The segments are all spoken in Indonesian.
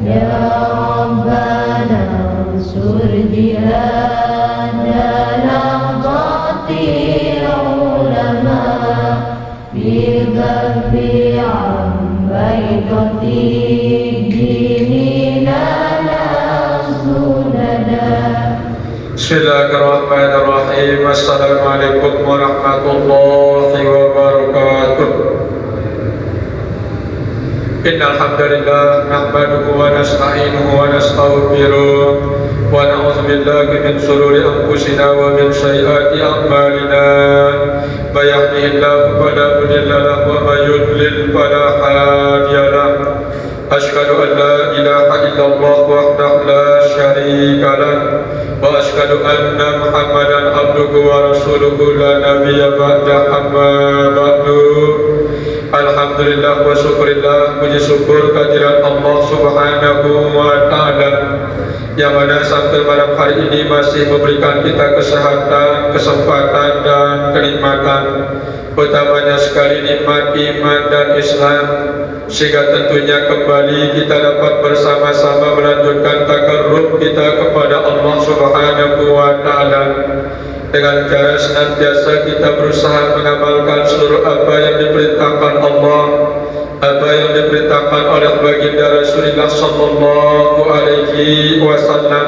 Ya Rabbana unsur jihadana naqati ulama bidhabbi ambaitati dinina sunana. Bismillahirrahmanirrahim. Assalamualaikum warahmatullahi wabarakatuh. Innal hamdalillah nahmaduhu wa nasta'inuhu wa nastaghfiruh wa na'udzu billahi min shururi anfusina wa min sayyiati a'malina. May yahdihillahu fala mudilla lahu wa may yudlil fala hadiya lahu. Asyhadu an la ilaha illallah wahdahu la syarika lahu wa asyhadu anna Muhammadan abduhu wa rasuluhu la nabiyya ba'da amma ba'du. Alhamdulillah wa syukurillah, puji syukur kehadirat Allah subhanahu wa ta'ala yang mana sampai malam hari ini masih memberikan kita kesehatan, kesempatan dan kenikmatan, utamanya sekali nikmat iman dan Islam, sehingga tentunya kembali kita dapat bersama-sama melanjutkan takarrub kita kepada Allah subhanahu wa ta'ala dengan cara senantiasa kita berusaha mengamalkan seluruh apa yang diperintahkan Allah, apa yang diperintahkan oleh baginda Rasulullah sallallahu alaihi wasallam.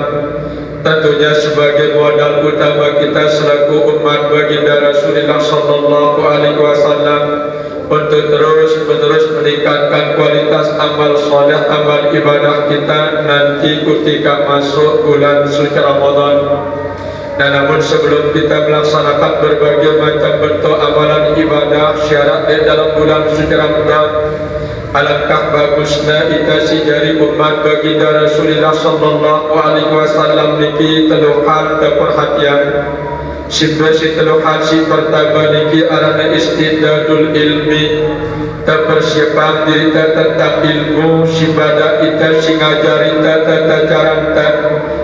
Tentunya sebagai modal utama kita selaku umat baginda Rasulullah sallallahu alaihi wasallam untuk terus-menerus meningkatkan kualitas amal soleh, amal ibadah kita nanti ketika masuk bulan suci Ramadan. Dan namun sebelum kita melaksanakan berbagai macam bentuk amalan ibadah syarat di dalam bulan suci Ramadan, alangkah bagusnya kita sijari umat baginda Rasulullah sallallahu alaihi wasallam niki teluhan perhatian. Si teluhan si pertama niki arana istidadul ilmi, persiapan diri tentang ilmu, si pada kita si ngajari tata caranta,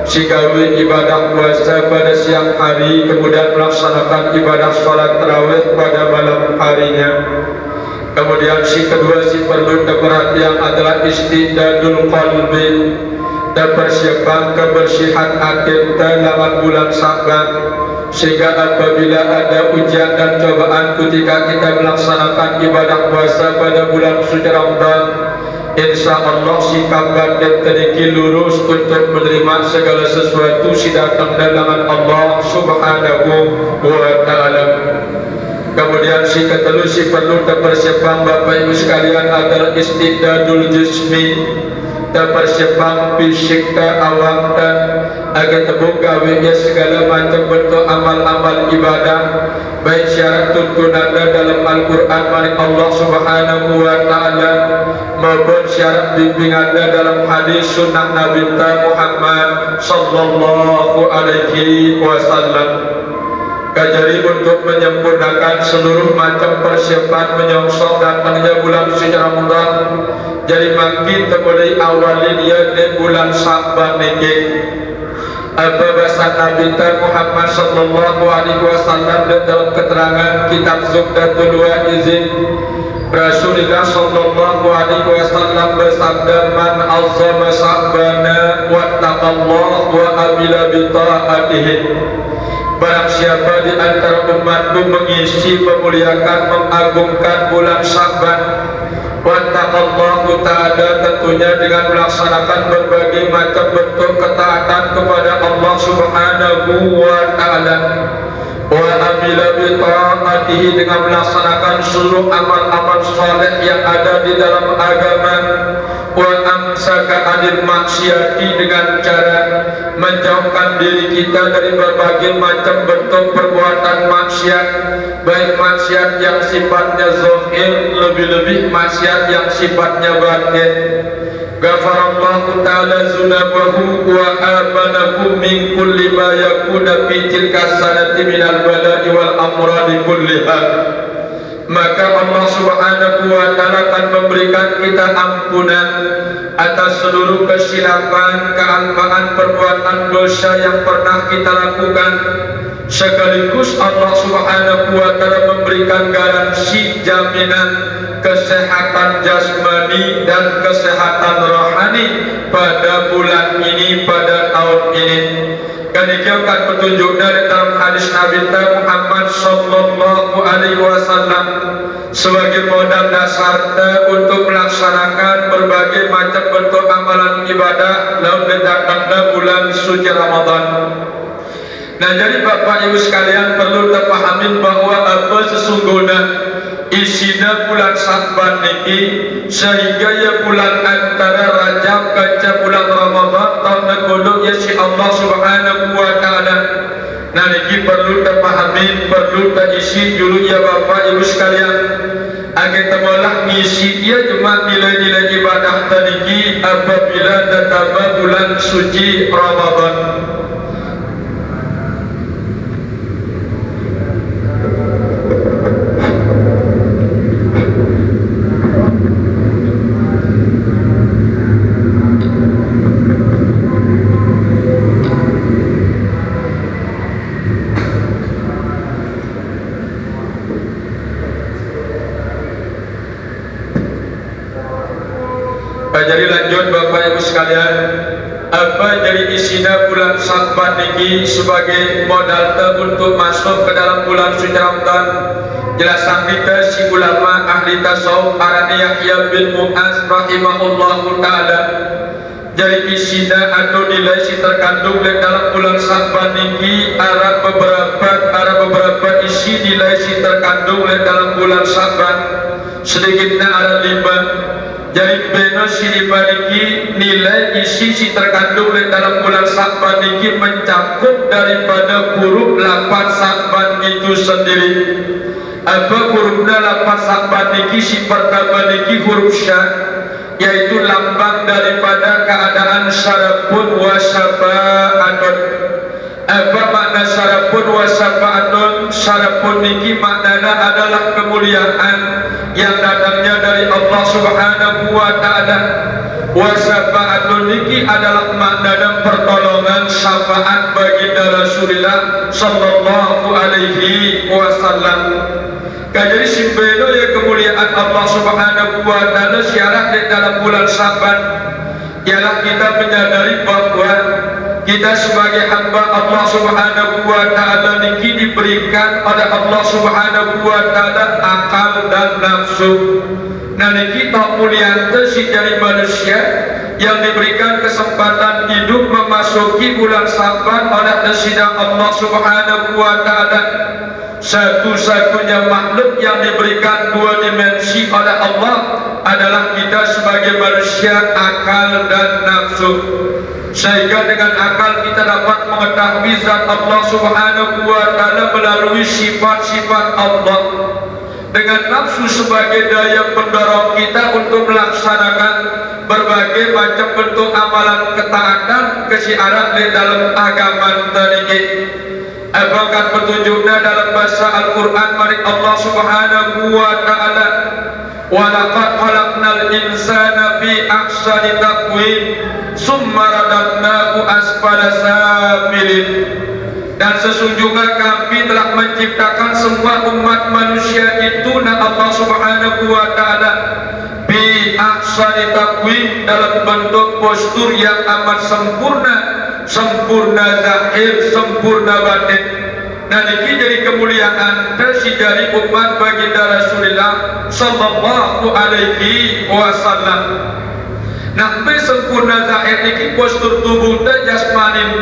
si gawe ibadah puasa pada siang hari, kemudian melaksanakan ibadah salat tarawih pada malam harinya. Kemudian si kedua si perlu perhatian adalah istidadul qalbi, persiapan kebersihan hati dalam bulan Sya'ban, sehingga apabila ada ujian dan cobaan ketika kita melaksanakan ibadah puasa pada bulan suci Ramadan, insya Allah sikap batin teriki lurus untuk menerima segala sesuatu si datang dalam Allah subhanahu wa ta'ala. Kemudian si ketelu si perlu terpersiapan Bapak Ibu sekalian adalah istidadul jismi, terpersiapan fisik awak dan agar terbuka ya segala macam bentuk amal-amal ibadah, baik syarat tuntunan dalam Al-Quran dari Allah subhanahu wa ta'ala maupun syarat bimbingan dalam hadis sunnah Nabi Muhammad sallallahu alaihi wasallam. Kajari untuk menyempurnakan seluruh macam persiapan menyongsong datangnya bulan suci Ramadan, jadi makin termulai awalnya di bulan Sya'ban ini. Apa bahasa Nabi Muhammad sallallahu alaihi wasallam dalam keterangan kitab Zuhdatul Waizin, Rasulullah sallallahu alaihi wasallam bersabda, man azzama Sya'bana wattaqallah wa amila bi ta'atihi. Barang siapa di antara umatku mengisi, memuliakan, mengagungkan bulan Sya'ban, wattaqallahu ta'ala, tentunya dengan melaksanakan berbagai macam bentuk ketaatan kepada Allah subhanahu wa ta'ala, wa amila bi ta'atihi, dengan melaksanakan seluruh amal-amal saleh yang ada di dalam agama, wa amsaka anil maksiati, dengan cara menjauhkan diri kita dari berbagai macam bentuk perbuatan maksiat, baik maksiat yang sifatnya zahir, lebih-lebih maksiat yang sifatnya batin. Ghafarallahu ta'ala zunabahu wa amanahu min kulli ma yakuna fi tilka sanati minal bala'i wal amradi kulliha. Maka Allah subhanahu wa ta'ala akan memberikan kita ampunan atas seluruh kesilapan, kealpaan, perbuatan dosa yang pernah kita lakukan. Sekaligus Allah subhanahu wa ta'ala memberikan garansi jaminan kesehatan jasmani dan kesehatan rohani pada bulan ini, pada tahun ini. Demikian petunjuk dari dalam hadis Nabi Muhammad sallallahu alaihi wasallam sebagai modal dasar untuk melaksanakan berbagai macam bentuk amalan ibadah dalam datangnya bulan suci Ramadan. Nah, jadi Bapak Ibu sekalian perlu terpahamin bahwa apa sesungguhnya isinya bulan Sya'ban ini, sehingga ya bulan antara Rajab ke bulan Ramadan tahun kodok ya si Allah Subhanahu wa taala. Nah, ini perlu terpahamin, perlu terisi dulu ya Bapak Ibu sekalian. Agar temulah misi ia cuma nilai-nilai ibadah tadi apabila datang bulan suci Ramadan. Jadi lanjut Bapak Ibu sekalian, apa jadi isinya bulan Sya'ban ini sebagai modal untuk masuk ke dalam bulan suci Ramadan? Jelasan kita si ulama ahli tasawuf Arani Yahya bin Mu'az rahimahullahu ta'ala. Jadi isinya atau nilai si terkandung di dalam bulan Sya'ban ini ada beberapa isi nilai si terkandung di dalam bulan Sya'ban. Sedikitnya ada 5. Jadi beno sini bagi nilai isi si terkandung di dalam bulan Sya'ban ini mencakup daripada huruf lapan Sya'ban itu sendiri. Apa hurufnya lapan Sya'ban ini? Si pertama ini huruf sya, yaitu lambang daripada keadaan syarafun wa syafa'atun. Apa makna syarafun wa syafa'atun? Syarafun ini maknanya adalah kemuliaan yang datangnya dari Allah Subhanahu wa taala. Wa syafa'atun ini adalah makna dan pertolongan syafaat bagi Rasulullah sallallahu alaihi wasallam. Jadi simbeno ya kemuliaan Allah Subhanahu wa taala syarat di dalam bulan Sya'ban ialah kita menyadari bahwa kita sebagai hamba Allah Subhanahu wa taala ini diberikan oleh Allah Subhanahu wa taala akal dan nafsu. Nah, kita mulia si dari manusia yang diberikan kesempatan hidup memasuki bulan Sya'ban oleh Rasulullah Allah Subhanahu wa taala. Satu-satunya makhluk yang diberikan dua dimensi oleh Allah adalah kita sebagai manusia, akal dan nafsu. Sehingga dengan akal kita dapat mengetahui zat Allah Subhanahu wa taala melalui sifat-sifat Allah. Dengan nafsu sebagai daya pendorong kita untuk melaksanakan berbagai macam bentuk amalan ketaatan kesiaran di dalam agama tadi. Apakah petunjuknya dalam bahasa Al-Quran mari Allah Subhanahu wa ta'ala wa laqad khalaqnal insana fi ahsani taqwim summa radadnahu asfala safilin. Dan sesungguhnya kami telah menciptakan semua umat manusia itu na Allah Subhanahu wa ta'ala fi ahsani taqwim dalam bentuk postur yang amat sempurna, sempurna zahir, sempurna batin. Dan ini jadi kemuliaan dari umat baginda Rasulullah sallallahu alaihi wasallam. Nah, sempurna zahir ini postur tubuh jasmani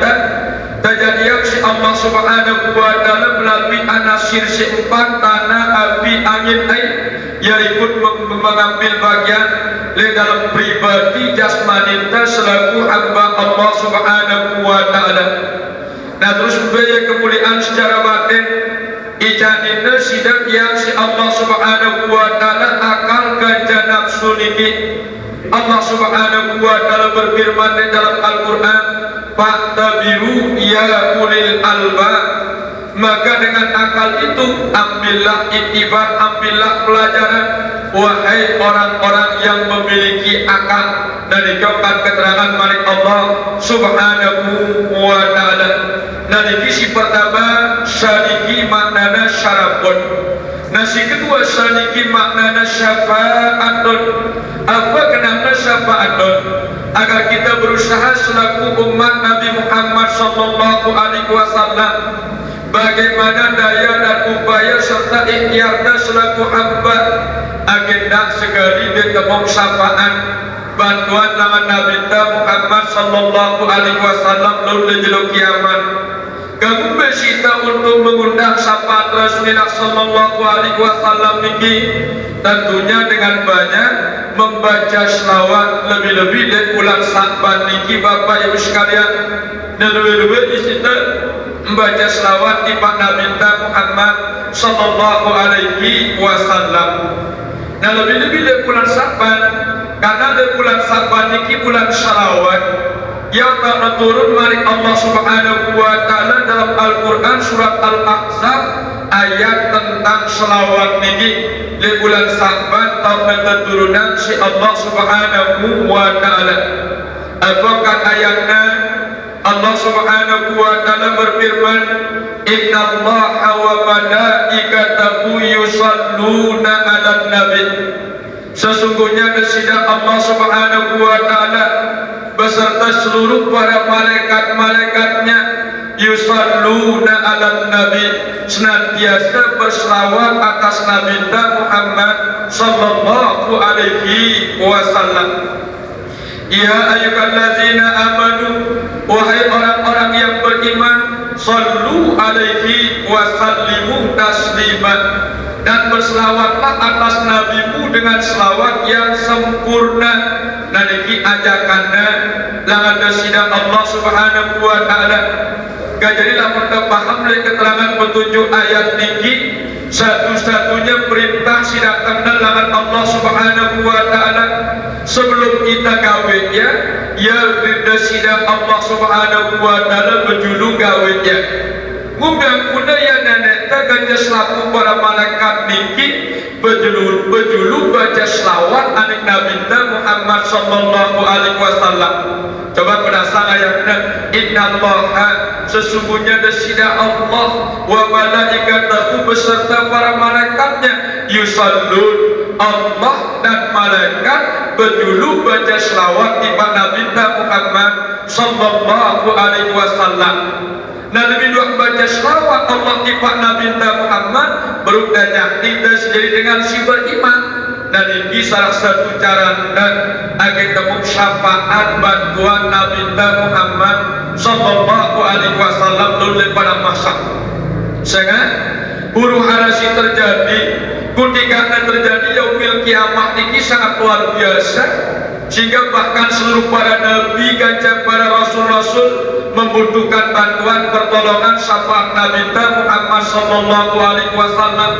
terjadi si Allah Subhanahu wa taala melalui anasir seempat tanah, api, angin, air yang ikut mengambil bagian di dalam pribadi jasmani selaku hamba Allah Subhanahu wa taala. Nah, terus budaya kemuliaan secara batin ijanina sidak yang si Allah Subhanahu wa taala akal ganja nafsu niki. Allah Subhanahu wa taala berfirman di dalam Al-Qur'an, "Fa'tabiru ya ulil albab." Maka dengan akal itu ambillah iktibar, ambillah pelajaran, wahai orang-orang yang memiliki akal. Dan dikatakan keterangan malik Allah Subhanahu wa ta'ala. Dan isi pertama syariki maknana syarafun. Nasi kedua syariki maknana syafa'atun. Apa kenapa syafa'atun? agar kita berusaha selaku umat Nabi Muhammad sallallahu alaihi wasallam bagaimana daya dan upaya serta ikhtiarna selaku hamba agenda sekali ditembung sapaan bantuan dengan Nabi Muhammad sallallahu alaihi wasallam lalu jelo kiamat. Kamu bersita untuk mengundang sapaan Rasulullah sallallahu alaihi wasallam ini tentunya dengan banyak membaca selawat lebih-lebih dan bulan Sa'ban niki Bapak Ibu sekalian. Dan lebih-lebih di situ membaca selawat di Pak Nabi Muhammad sallallahu alaihi wasallam. Nah lebih-lebih di bulan Sa'ban, karena di bulan Sa'ban niki bulan selawat yang tak turun mari Allah Subhanahu wa taala dalam Al-Qur'an surat Al-Ahzab ayat tentang selawat niki di bulan Sa'ban tahun turunan si Allah Subhanahu wa taala. Apakah ayatnya? Allah Subhanahu wa taala berfirman, "Innallaha wa malaikatahu yusholluna 'alan nabi." Sesungguhnya kesida Allah Subhanahu wa taala beserta seluruh para malaikat-malaikatnya yusholluna 'alan nabi, senantiasa berselawat atas Nabi Muhammad sallallahu alaihi wasallam. Ya ayyuhallazina amanu, wahai orang-orang yang beriman, sallu alaihi wa sallimu taslima, dan berselawatlah atas nabimu dengan selawat yang sempurna. Nah niki ajakanna langan sidang Allah Subhanahu wa taala. Jadi lamun paham dari keterangan petunjuk ayat niki, satu-satunya perintah sidakanna langan Allah Subhanahu wa taala sebelum kita kawin ya sidang Allah Subhanahu wa taala berjulu kawin ya. Mudah-mudahan ya nenek ganja selaku para malaikat niki berjulu baca selawat anik Nabi Muhammad sallallahu alaihi wasallam. Coba penasang ayatnya, innallaha, sesungguhnya desida Allah wa malaikatahu beserta para malaikatnya yusallun, Allah dan malaikat berjulu baca selawat di Nabi Muhammad sallallahu alaihi wasallam. Nah lebih dua baca selawat Allah di Nabi Muhammad berukdanya kita sendiri dengan si beriman. Dan ini salah satu cara dan agar temu syafaat bantuan Nabi Muhammad sallallahu alaihi wasallam oleh pada masa. Sehingga huru harasi terjadi, ketika terjadi yaumil kiamat ini sangat luar biasa, sehingga bahkan seluruh para nabi, gajah para rasul-rasul membutuhkan bantuan pertolongan syafaat Nabi Muhammad sallallahu alaihi wasallam.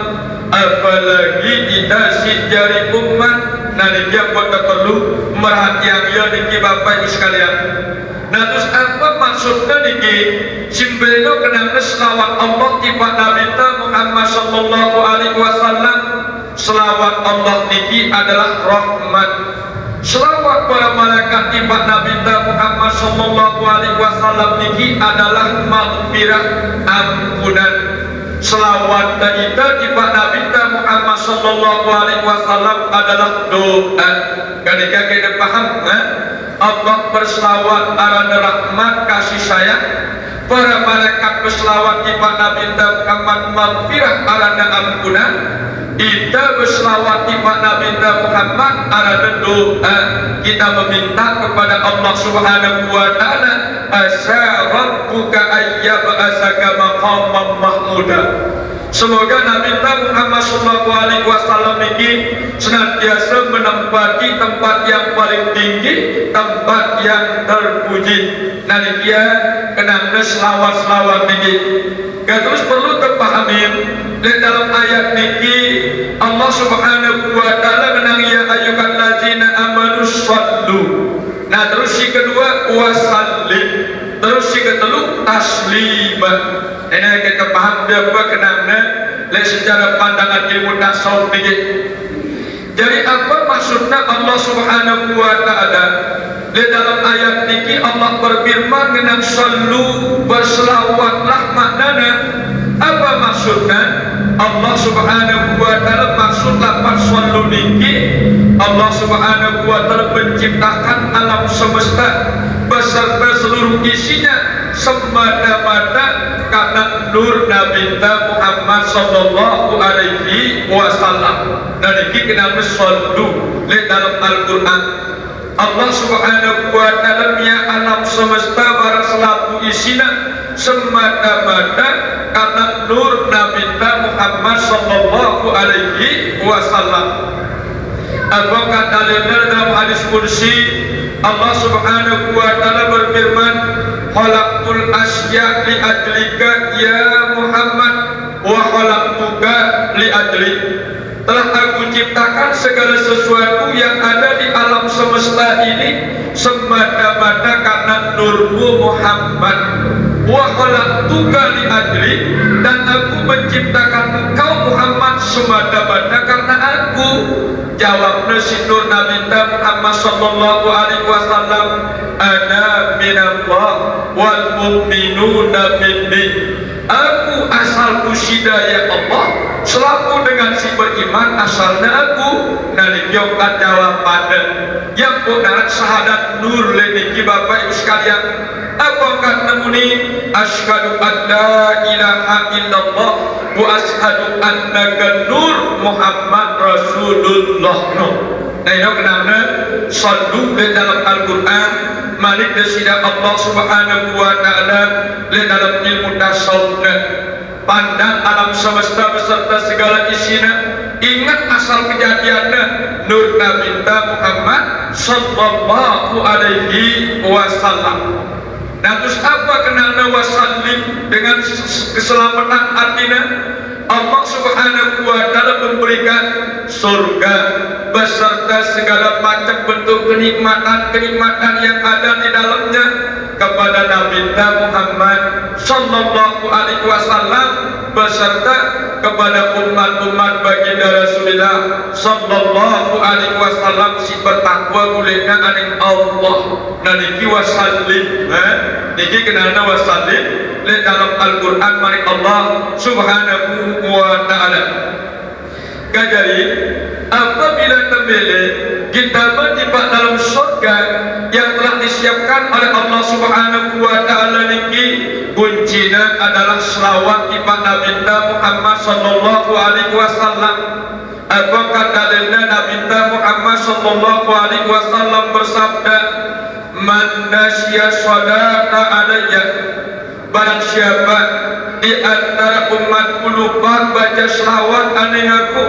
Apalagi kita si jari umat, nanti dia perlu merhatian ya niki Bapak Ibu sekalian. Nah terus apa maksudnya niki? Simbelo kenapa selawat Allah tiba Nabi Muhammad sallallahu alaihi wasallam. Selawat Allah niki adalah rahmat. Selawat para malaikat tiba Nabi Muhammad sallallahu alaihi wasallam niki adalah maghfirah, ampunan. Selawat kita tiba Nabi Muhammad sallallahu alaihi wasallam adalah doa. Ketika kita paham, Allah berselawat arana rahmat kasih sayang, para malaikat berselawat tiba Nabi Muhammad maghfirah arana ampunan. Kita berselawat tiba Nabi Muhammad arana doa. Kita meminta kepada Allah Subhanahu wa taala, asa rabbuka ayyab'asaka maqaman mahmuda. Semoga Nabi Muhammad sallallahu alaihi wasallam ini senantiasa menempati tempat yang paling tinggi, tempat yang terpuji. Nanti dia kenapa selawat-selawat ini. Terus perlu terpahami di dalam ayat ini Allah Subhanahu wa taala menang ya ayyuhallazina amanu shallu. Nah terus si kedua wasallim, terus si ketiga taslima. Ini kita paham dia apa kenapa secara pandangan ilmu tasawuf ini. Jadi apa maksudnya Allah Subhanahu wa taala di dalam ayat ini? Allah berfirman dengan sallu, berselawatlah, maknanya apa maksudnya? Allah Subhanahu wa taala maksud lapan sallu niki Allah Subhanahu wa taala menciptakan alam semesta beserta seluruh isinya semata-mata karena nur Nabi Muhammad sallallahu alaihi wasallam. Dan ini kenapa sallu di dalam Al-Qur'an. Allah Subhanahu wa taala punya alam semesta barang selaku isinya semata-mata karena nur Nabi Muhammad sallallahu alaihi wasallam. Apakah dalilnya dalam hadis kursi Allah Subhanahu wa taala berfirman, "Khalaqtul asya li ajlika ya Muhammad wa khalaqtuka li ajlik." Telah aku ciptakan segala sesuatu yang ada di alam semesta ini semata-mata karena nurmu Muhammad. Wa khalaqtuka li ajlik, dan aku menciptakan engkau Muhammad semata-mata karena aku. Jawabnya si nur Nabi Muhammad sallallahu alaihi wasallam, "Ana minallah wal mu'minuna minni." Aku asalku hidayah Allah, selaku dengan si beriman asalnya aku. Nalipyokan jawabannya yang benar syahadat nur leniki Bapak Ibu sekalian. Apakah temuni asyhadu an la ilaha illallah wa asyhadu annaka nur Muhammad Rasulullah. Nah ini kenapa sallu di dalam Al-Quran malik desida Allah Subhanahu wa taala di dalam ilmu tasawuf. Pandang alam semesta beserta segala isinya, ingat asal kejadiannya nur Nabi Muhammad sallallahu alaihi wasallam. Nah terus apa kenalnya wasallim dengan keselamatan artinya? Allah Subhanahu wa taala memberikan surga beserta segala macam bentuk kenikmatan yang ada di dalamnya kepada Nabi Muhammad sallallahu alaihi wasallam beserta kepada umat-umat baginda Rasulullah sallallahu alaihi wasallam si bertakwa kulina aning Allah. Nah niki wasallim, niki kenalna wasallim di dalam Al-Quran mari Allah Subhanahu wa taala. Jadi apabila tembele kita bertiba dalam surga yang telah disiapkan oleh Allah Subhanahu wa taala niki, kuncinya adalah selawat kepada Nabi Muhammad sallallahu alaihi wasallam. Apakah dalilnya Nabi Muhammad sallallahu alaihi wasallam bersabda, "Man nasya salata alayya," barang siapa di antara umatku lupa baca selawat aning aku,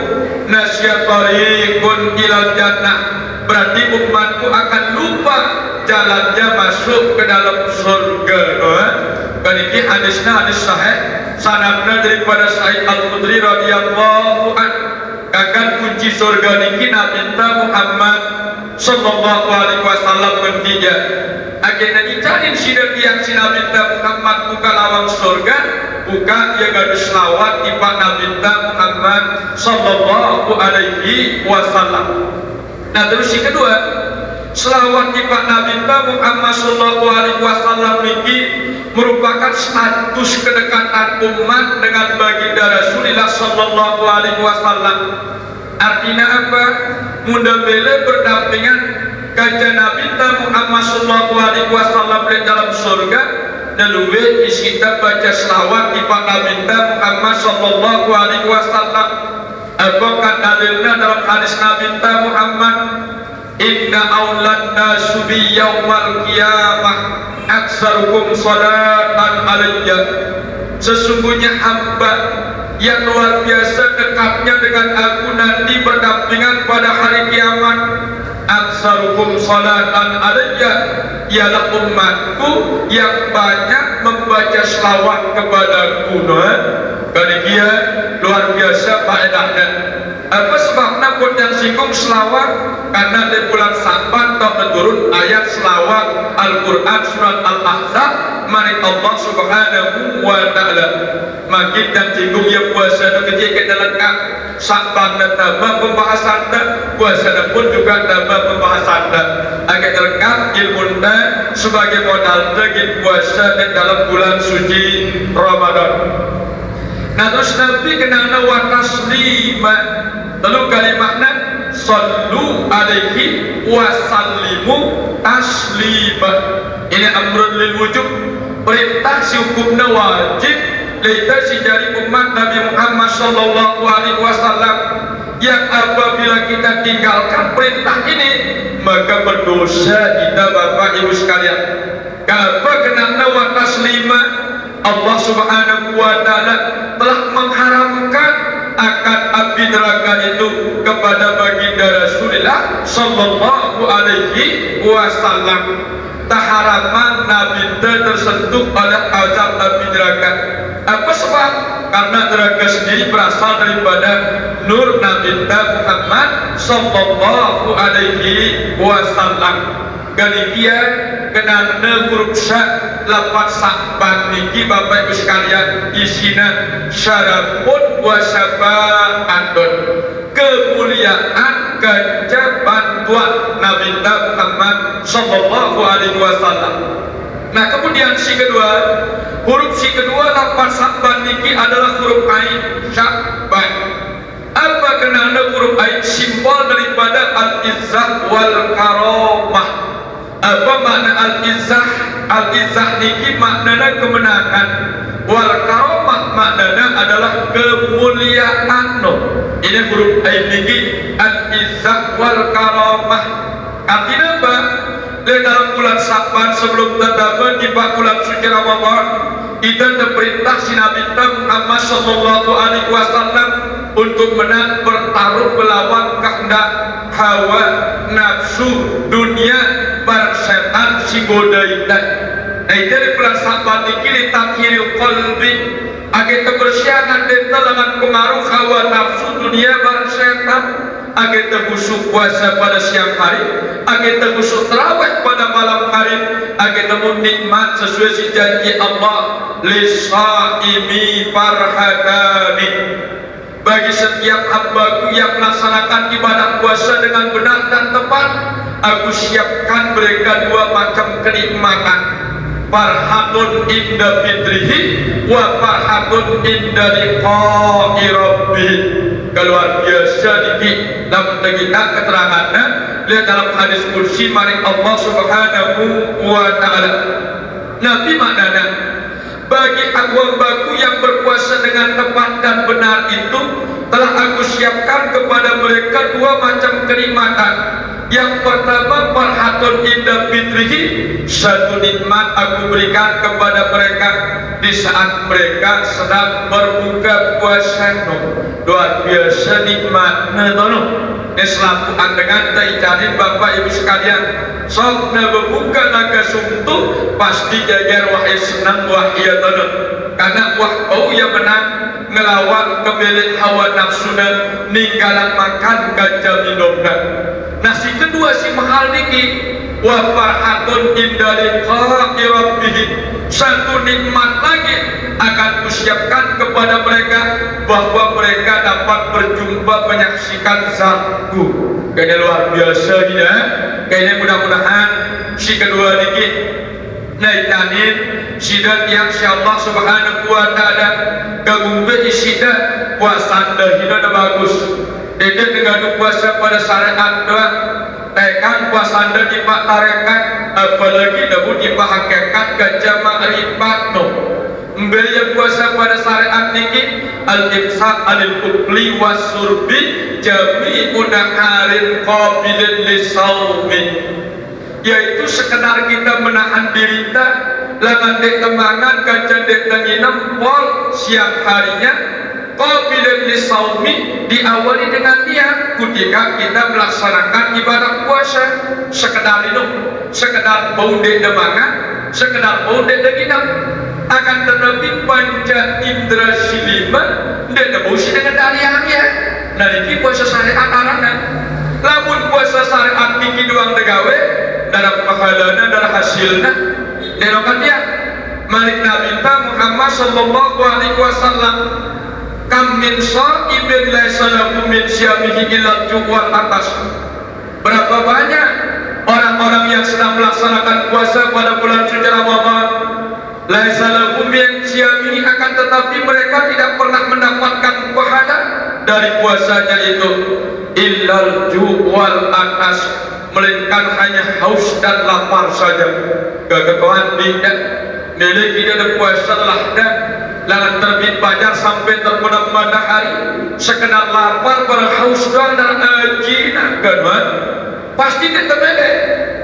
nasya tariqun ilal jannah, berarti umatku akan lupa jalannya masuk ke dalam surga. Dan ini hadisnya hadis sahih, sanadnya daripada Sa'id Al-Khudri radhiyallahu anhu. Akan kunci surga niki Nabi Muhammad sallallahu alaihi wasallam bertiga. Akhirnya dicari sidak yang si Nabi Muhammad buka lawang surga, buka ia gadis selawat di Pak Nabi Muhammad sallallahu alaihi wasallam. Nah terus yang kedua, selawat di Pak Nabi Muhammad sallallahu alaihi wasallam ini merupakan status kedekatan umat dengan baginda Rasulullah sallallahu alaihi wasallam. Artinya apa? Mudah-mudahan berdampingan kajian Nabi Muhammad sallallahu alaihi wasallam di dalam surga, dan luwe kita baca selawat di Pak Nabi Muhammad sallallahu alaihi wasallam. Apakah dalilnya dalam hadis Nabi Muhammad, "Inna awlan nasu bi yaumal qiyamah aksarukum salatan alayya." Sesungguhnya hamba yang luar biasa dekatnya dengan aku nanti berdampingan pada hari kiamat, aksarukum salatan alayya, ialah umatku yang banyak membaca selawat kepadaku. Dari dia luar biasa faedahnya. Apa sebabnya pun yang singgung selawat? Karena di bulan Sa'ban telah turun ayat selawat Al-Quran surat Al-Ahzab, mari Allah Subhanahu wa taala. Makin yang singgung yang puasa itu ketika kita lengkap Sa'ban dan tambah pembahasan, puasa pun juga tambah pembahasan. Agar lengkap ilmu sebagai modal bagi puasa di dalam bulan suci Ramadan. Nah terus Nabi kenalna wa taslima. Lalu kalimatnya sallu alaihi wa sallimu taslima. Ini amrun lil wujub, perintah si hukumnya wajib. Laita si jari umat Nabi Muhammad sallallahu alaihi wasallam yang apabila kita tinggalkan perintah ini maka berdosa kita Bapak Ibu sekalian. Apa kenapa wa taslima? Allah Subhanahu wa taala telah mengharamkan akan api neraka itu kepada baginda Rasulullah sallallahu alaihi wasallam. Taharaman Nabi tersentuh oleh azab api neraka. Apa sebab? Karena neraka sendiri berasal daripada nur Nabi Muhammad sallallahu alaihi wasallam. Demikian kenana huruf sya lapat sakban niki Bapak Ibu sekalian isina syarafun wa syafa'atun, kemuliaan kejaban Tuhan Nabi Muhammad sallallahu alaihi wasallam. Nah kemudian si kedua, huruf si kedua lapat sakban niki adalah huruf ain syakban. Apa kenana huruf ain? Simbol daripada al-izzah wal karamah. Apa makna al-izzah? Al-izzah niki maknanya kemenangan, wal karamah maknanya adalah kemuliaan. Ini huruf ain niki al-izzah wal karamah. Artinya apa? Di dalam bulan Sa'ban sebelum terdapat di bulan suci Ramadan kita diperintah si Nabi Muhammad sallallahu alaihi wasallam untuk menang bertaruh melawan kehendak hawa nafsu dunia barang setan si godaitan. Nah itu di bulan Sa'ban ini ditakhiril qalbi agar kebersihan dan dengan pengaruh hawa nafsu dunia barang setan, agar terkhusyuk puasa pada siang hari, agar terkhusyuk tarawih pada malam hari, agar temu nikmat sesuai si janji Allah lisaimi farhatani. Bagi setiap hambaku yang melaksanakan ibadah puasa dengan benar dan tepat, aku siapkan mereka dua macam kenikmatan, farhatun inda fitrihi wa farhatun inda liqa'i rabbih. Keluar biasa niki dalam kita keterangannya lihat dalam hadis kursi maring Allah Subhanahu wa taala. Nabi maknanya bagi hambaku yang berpuasa dengan tepat dan benar itu telah aku siapkan kepada mereka dua macam kenikmatan. Yang pertama farhatun inda fitrihi, satu nikmat aku berikan kepada mereka di saat mereka sedang berbuka puasa. Luar biasa nikmatnya tono. Selaku dengan taicanin Bapak Ibu sekalian, sok na berbuka naga sumtu pasti jajar wahai senang wahia tono. Karena wah bau yang menang ngelawan kebelit hawa nafsuna ninggalan makan ganja minumna. Nah si kedua si mahal niki wa farhatun inda liqa'i rabbih, satu nikmat lagi akan kusiapkan kepada mereka bahwa mereka dapat berjumpa menyaksikan zatku. Kayaknya luar biasa gini ya. Kayaknya mudah-mudahan si kedua niki naitanin sidat yang si Allah Subhanahu wa taala kagumbe isida puasa dahina bagus. Dede dengan puasa pada syariat doa tekan puasa anda di pak tarekat apalagi dapat di pak hakikat gajah ma'rifat no membeli puasa pada syariat niki al-imsak al-ukli wasurbi jami'una harin qabilin lisawmin, yaitu sekedar kita menahan diri kita langan dek temangan gajah dek tenginam pol siang harinya qabilan lisawmi, diawali dengan niat ketika kita melaksanakan ibadah puasa. Sekedar itu, sekedar bau dek demangan, sekedar bau dek tenginam, akan tetapi panca indra silima dek debusi dengan daliannya. Nah ini puasa syariat arana, lamun puasa syariat niki doang tegawe dalam pahalana dalam hasilnya derokan dia malik Nabi Muhammad sallallahu alaihi wasallam kam min sha'ibin laisa lahu min siyamihi illa juwal atas. Berapa banyak orang-orang yang sedang melaksanakan puasa pada bulan suci Ramadan laisa lahu min siami akan tetapi mereka tidak pernah mendapatkan pahala dari puasanya itu illal ju'wal atas, melainkan hanya haus dan lapar saja. Keketuaan tidak milik tidak ada puasa lah dan langan terbit fajar sampai terbenam matahari sekedar lapar pada haus dan ajina kan pasti dia temelek.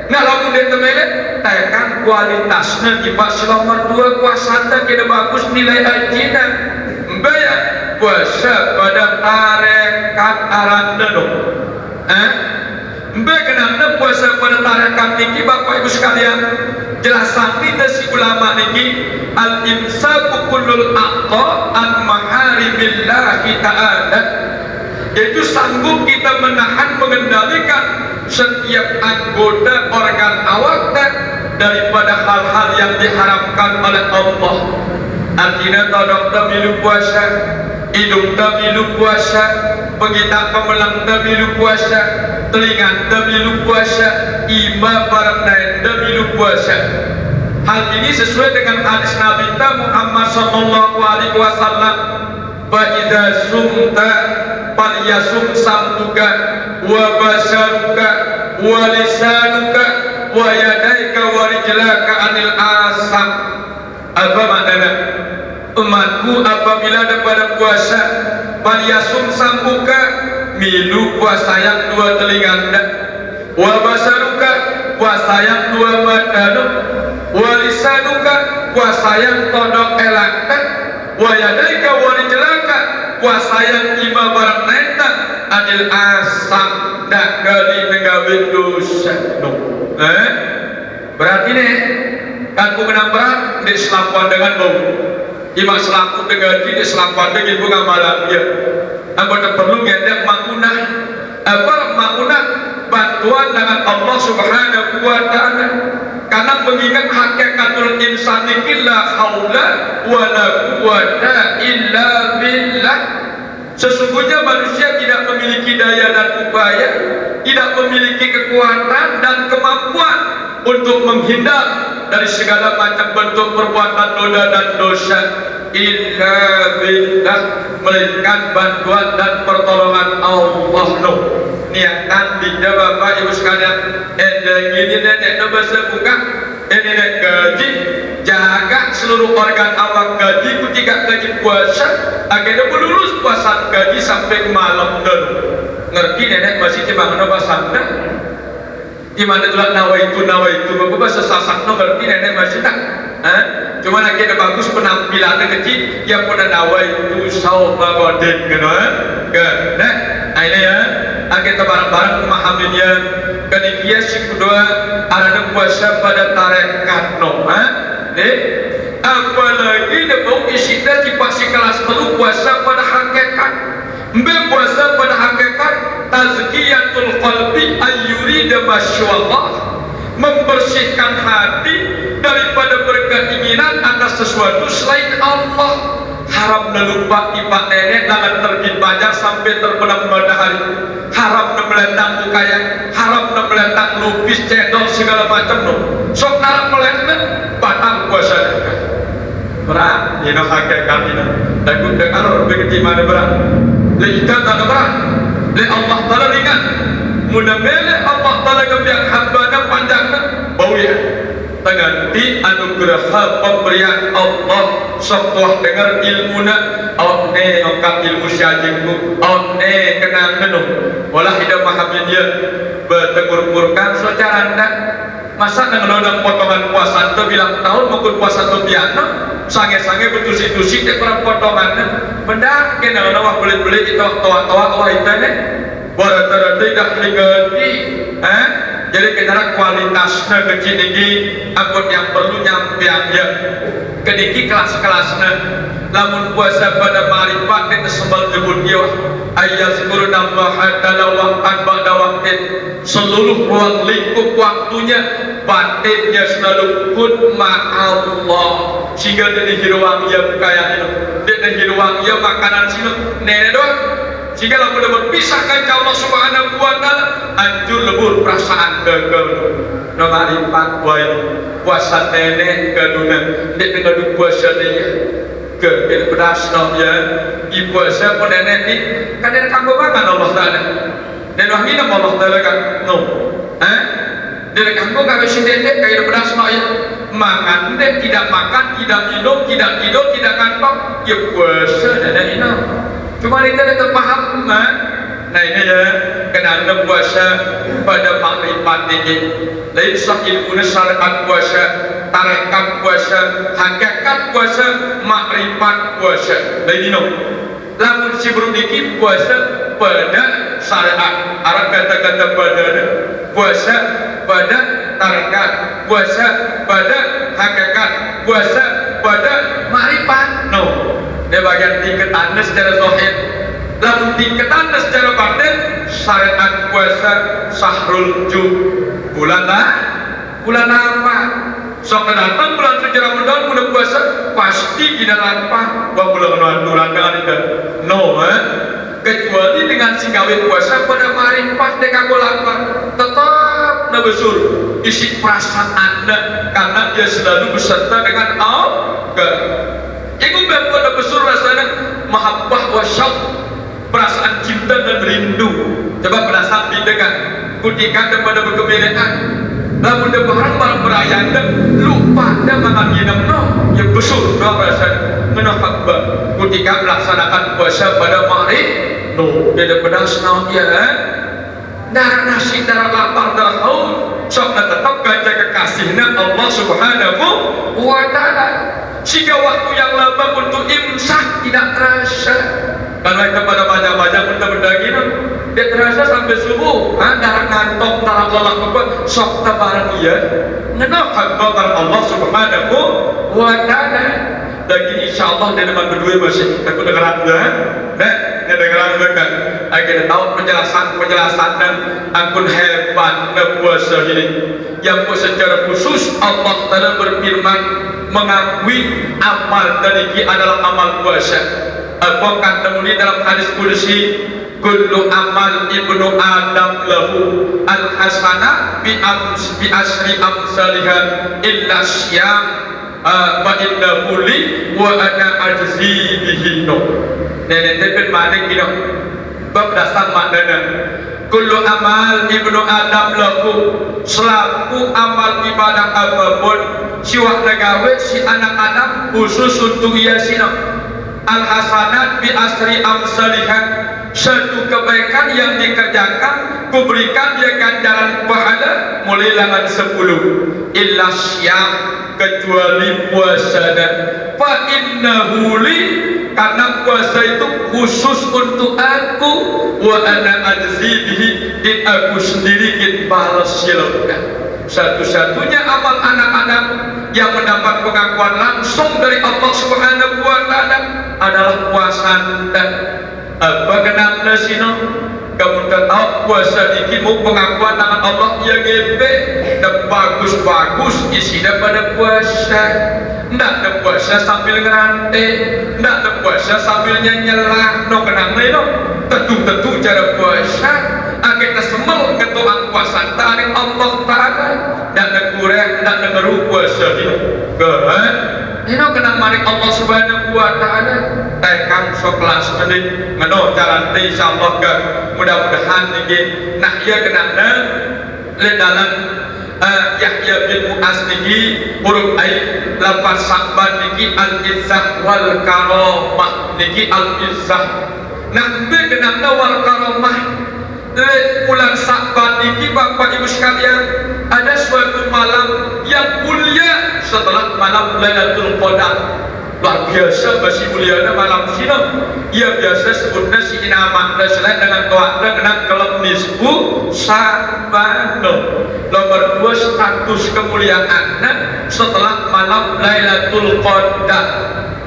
Nah lalu dia temelek tekan kualitasnya di pas selama 2 puasa kita bagus nilai ajina bayar puasa pada tarekat aranda dong kenapa puasa pada tarekat ini Bapak Ibu sekalian jelasan ini si ulama ini al-imsaku kullul aqta an maharimillahi ta'ala, yaitu sanggup kita menahan mengendalikan setiap anggota organ awaknya daripada hal-hal yang diharamkan oleh Allah. Artinya todok tamilu puasa, hidung tamilu puasa, pengitak pemelang tamilu puasa, telinga tamilu puasa, ima barang lain tamilu puasa. Hal ini sesuai dengan hadis Nabi Muhammad sallallahu alaihi wasallam, "Fa idza sumta falyasum samtuka wa basaruka wa lisanuka wa yadaika wa rijlaka anil asam." Apa maknanya? Umatku apabila ada pada puasa falyasum samtuka, milu puasa yang 2 telinga anda, wa basaruka puasa yang 2 mata, walisanuka puasa yang todok elakkan, wayadaika warijlaka puasa yang 5 barang neta adil asam dak gali negawi dosa berarti nih kan ku menang berat di selapuan dengan bau ima selaku dengan di selapuan dengan bunga malam ya anggota perlu ngedek makunah apa makunah bantuan dengan Allah subhanahu wa ta'ala karena mengingat hakikatul insani la haula wa la quwwata illa billah. Sesungguhnya manusia tidak memiliki daya dan upaya, tidak memiliki kekuatan dan kemampuan untuk menghindar dari segala macam bentuk perbuatan noda dan dosa illa billah, melainkan bantuan dan pertolongan Allah. Niatan tidak Bapak Ibu sekalian ini nenek bahasa buka ini nenek gaji jaga seluruh organ awak gaji ketika gaji puasa akhirnya lulus puasa gaji sampai malam dulu ngerti nenek masih cuma bahasa anda gimana tuh nawa itu Bapak bahasa sasak ngerti nenek masih tak cuma akhirnya bagus penampilannya kecil yang pada nawa itu sawah godin gitu nek ini ya kita bareng-bareng memahaminya kenikia si kedua ada puasa pada tarekat apalagi mau isinya di pasti kelas perlu puasa pada hakikat puasa pada hakikat tazkiyatul qalbi ayyurida masyaallah, membersihkan hati daripada berkeinginan atas sesuatu selain Allah. Haram melupa ipak nenek dengan terbit fajar sampai terbenam matahari, haram meletang mukanya, haram meletang lupis cendol segala macam sok narap meletak batal puasa berat ini hakikat ini dan ku dengar begitu mana berat lihat ada berat le Allah Ta'ala ringan mudah-mudahan Allah Ta'ala kebiak hambanya panjangnya bau ya ganti anugerah pemberian Allah setelah dengar ilmuna awne ngangkat ilmu syajingku awne kenang kenung walah hidup mahamin dia bertegur-gurkan secara anda masa ngelodang potongan puasa itu bilang tahun mungkin puasa itu biasa sange-sange betusi-tusi dia kurang potongannya benda kena wah beli-beli itu tawa-tawa itu nih barat-barat tidak diganti jadi kendaraan kualitasnya kecil ini angkut yang perlu nyampe aja kediki kelas-kelasnya lamun puasa pada marifat kita sebal jebun dia ayat seluruh nambah dalam waktu pada waktu seluruh ruang lingkup waktunya batinnya selalu kun ma'allah sehingga dari hiruang dia kayak itu dari hiruang dia makanan sini nenek doang jika lalu berpisahkan Allah Subhanahu wa ta'ala hancur lebur perasaan gagal no maripat wae puasa nenek kaduna dek ngadu puasa dia ke beras no ya di puasa pun nenek ni kan dia kanggo makan Allah Taala dan wahina Allah Taala kan no dia kanggo kagak sindek kayak beras no ya makan dek tidak makan tidak minum tidak tidur tidak kantong ya puasa dan ini cuma kita tetap paham nah ini ya kena puasa pada makrifat ini lain sahil guna syariat puasa tarekat puasa hakikat puasa makrifat puasa lain ini lamun si berudiki puasa pada syariat arah kata-kata pada puasa pada tarekat puasa pada hakikat puasa pada makrifat no dia bagian tingkatan secara zahir lamun tingkatan secara batin syariat puasa syahrul jum bulan apa sok datang bulan suci Ramadan bulan puasa pasti tidak lapar bulan dengan itu no kecuali dengan singgawi puasa pada marifat deka lapar tetap nabesul isi perasaan anda karena dia selalu beserta dengan Allah itu pada besar rasanya mahabbah wa syauq perasaan cinta dan rindu coba perasaan didengar ketika kepada bergembiraan lamun de barang perayaan lupa dan makan minum no ya besar no rasanya menahabba ketika melaksanakan puasa pada maghrib no dia pedas no ya darah nasi darah lapar darah haus sok tetap gajah kekasihnya Allah Subhanahu wa Ta'ala jika waktu yang lama untuk imsak tidak terasa karena kepada baca-baca untuk berdaging dia terasa sampai subuh darah ngantok darah lelah kebun sok tabaran iya ngenok kabar Allah Subhanahu wa Ta'ala daging insyaAllah dia dengan berdua masih aku dengeran dengeran mereka akhirnya tahu penjelasan dan akun hebat puasa ini yang secara khusus Allah Ta'ala berfirman mengakui amal tadi adalah amal puasa apa kata muli dalam hadis qudsi kullu amal ibnu adam lahu al hasanah bi asri amsalha illa syam wa innahu li wa ana ajzi bihi no nenek tepen manikino bab dasar maknanya kullu amal ibnu adam lahu selaku amal ibadah apapun siwak negawe si anak Adam khusus untuk ia sino al hasanat bi asri amsalihah satu kebaikan yang dikerjakan kuberikan dia ganjaran pahala mulai langan 10 illa syam kecuali puasa dan fa innahu li karena puasa itu khusus untuk aku wa ana ajzi bihi dan aku sendiri kin balas silakan satu-satunya amal anak-anak yang mendapat pengakuan langsung dari Allah Subhanahu wa Ta'ala adalah puasa dan bagaimana sino kamu tahu puasa ini mau pengakuan dengan Allah yang gede dan bagus-bagus isi daripada puasa ndak ada puasa sambil ngerantai ndak ada puasa sambil nyelah no kenang no tentu cara puasa kita semel ketua puasa tarik Allah Ta'ala dan kurang dan ngeru puasa ini kan ini kenang marik Allah Subhanahu wa Ta'ala tekan sekelas ini ngeno jalan insyaallah ke mudah-mudahan ini nah ia kenana dalam Yahya bin Mu'az niki huruf ain lafaz Sa'ban niki al-izzah wal karamah niki al-izzah nah be kenana wal karamah bulan Sa'ban niki Bapak Ibu sekalian ada suatu malam yang mulia setelah malam Lailatul Qadar luar biasa masih mulia malam sini ia biasa sebutnya si nama selain dengan doa dengan kelab nisbu Sa'ban nomor 2 status kemuliaan setelah malam Lailatul Qadar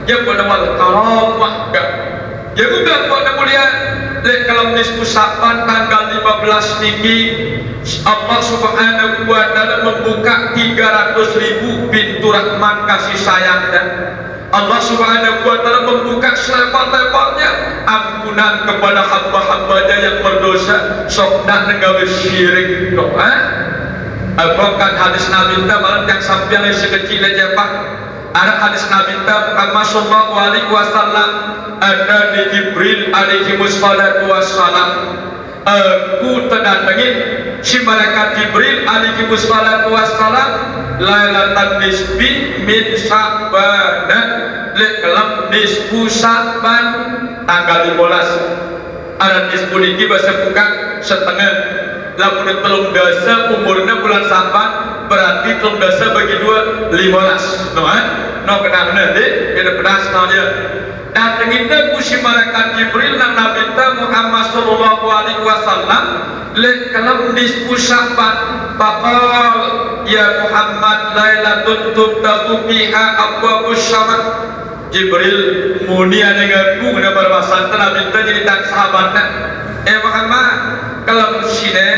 yang pada wal karamah ya juga pada mulia kalau nisbu Sa'ban tanggal 15 niki Allah Subhanahu wa Ta'ala membuka 300.000 pintu rahmat kasih sayang dan Allah Subhanahu wa Ta'ala membuka selebar-lebarnya ampunan kepada hamba-hambanya yang berdosa sok dah negawe syirik doa Bahkan hadis Nabi kita malah yang sampai yang sekecil aja pak. Ada hadis Nabi kita Muhammad Sallallahu Alaihi Wasallam, ada di Jibril alaihi wassalam. Aku terdatangin si malaikat Jibril alaihi wassalam lailatan nisbi min Sya'ban lekelam nisfu Sya'ban tanggal 15. Ada nisfu niki bahasa buka setengah. Lamun telung dasa umurnya bulan Sya'ban berarti telung dasa bagi 2 15. No kenal nanti kita pedas namanya. Dan kita kusi malaikat Jibril dan Nabi Muhammad Sallallahu Alaihi Wasallam lekalam nisfu Sya'ban faqal ya Muhammad lailatun tubtahu fiha abwabus sama. Jibril munia denganku kena berwasan Nabi jadi tak sahabatnya. Muhammad kalau sini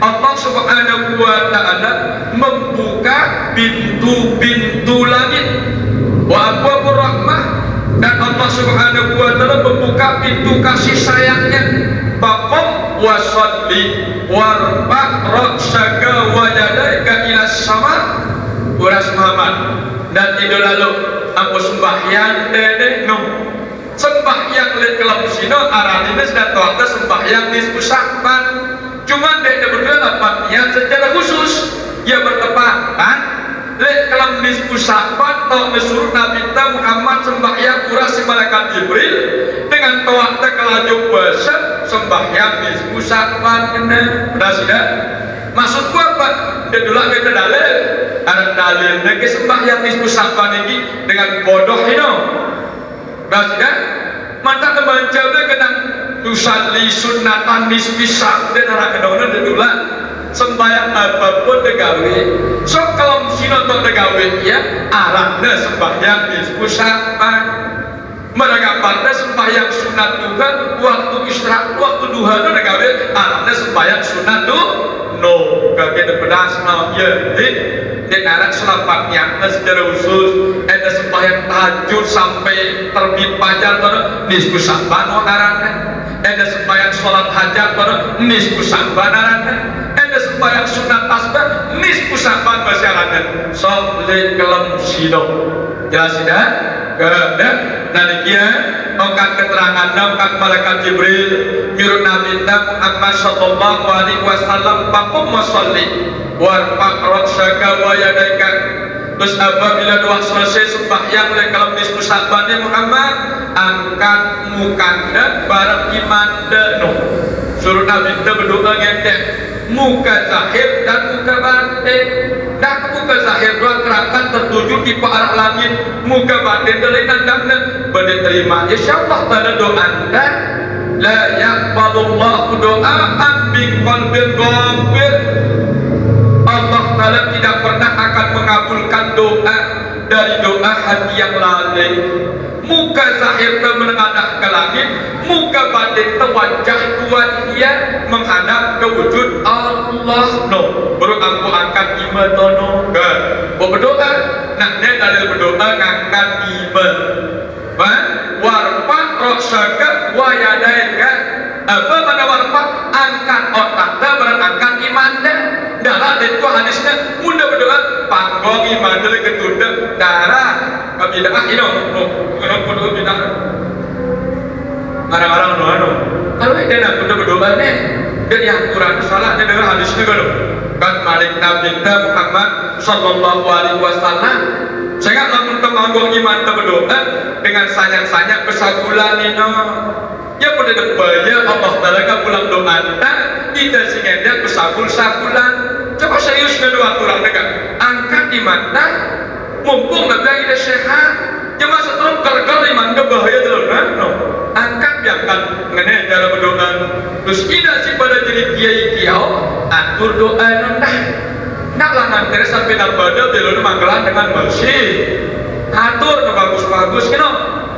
Allah Subhanahu wa Ta'ala membuka pintu-pintu langit wa abwabur rahmah, dan Allah Subhanahu wa Ta'ala membuka pintu kasih sayangnya. Faqum wa sholli warfa' ra'saka wa yadayka ila sama. Uras Muhammad dan itu lalu aku sembahyang no sembahyang le kelam sino aranina sudah tahu sembahyang di Sya'ban. Cuma dia berdua dapatnya secara khusus ia bertepatan le kelam di Sya'ban atau mesuruh Nabi Muhammad sembahyang uras si malaikat Jibril dengan tahu kelaju bahasa sembahyang di Sya'ban kena sudah sudah. Maksudku apa? Dia dulu kita dalil ada dalil ke sembahyang di Sya'ban ini dengan bodoh ini. Sudah mata kebancanya kena usalli sunnatan nisfi Sya'ban dan arah kedona dedulah sembahyang apapun degawe. So kalau sino to degawe ya arahnya sembahyang nisfu Sya'ban. Mereka pada sembahyang sunat juga waktu istirahat waktu duha itu degawe arahnya sembahyang sunat tuh no kagak pedas no ya di narak selapatnya secara khusus ada sembahyang tahajud sampai terbit fajar pada nisfu Sya'ban arahnya. Ada sembahyang sholat hajat pada nisfu Sya'ban arahnya. Ada sembahyang sunat tasbih nisfu Sya'ban masyarakat. Soleh kelam sino jelas tidak? Kemudian nadikia ongkat keterangan ongkat malaikat Jibril nyuruh Nabi Muhammad Sallallahu Alaihi Wasallam faqum wa sholli warfa' ra'saka wa yadayka. Terus apabila doa selesai sembahyang oleh kalau nisfu Sya'ban Muhammad angkat mukanda bareng imanda no. Suruh Nabi berdoa ngedek muka zahir dan muka batin. Dan muka zahir doa kerangkan tertuju di arah langit, muka batin dari tandangnya pada terima insyaallah pada doa anda la yaqbalullahu doa'an bi qalbin ghafir. Allah Ta'ala tidak pernah akan mengabulkan doa dari doa hati yang lalai. Muka zahir menghadap ke langit, muka batin wajah kuat ia menghadap ke wujud Allah. No, baru aku angkat iman no. Berdoa, nah dia dalil berdoa ngangkat iman. Warfa ra'saka wa yadayka. Apa pada warfa angkat otaknya berangkat iman dah. Darah itu hadisnya mudah berdoa panggong iman dari ketunda darah kebidah ini kalau kudu bidah orang-orang no kalau dia nak kudu berdoa nih dia yang Quran salah dia dengar hadisnya kalau kan Malik Nabi Muhammad Sallallahu Alaihi Wasallam saya lamun panggong iman berdoa dengan sanyak-sanyak kesagulan ini ya pada depannya Allah Ta'ala pulang doa tidak sehingga kesagul-sagulan. Coba serius kedua kurang dekat angkat di mana mumpung negara ini sehat cuma setelah kerja di mana bahaya terus no angkat biarkan mengenai cara berdoa terus tidak sih pada jadi kiai-kiau atur doa nak lah nanti sampai narbada belum manggalan dengan bersih atur bagus-bagus kena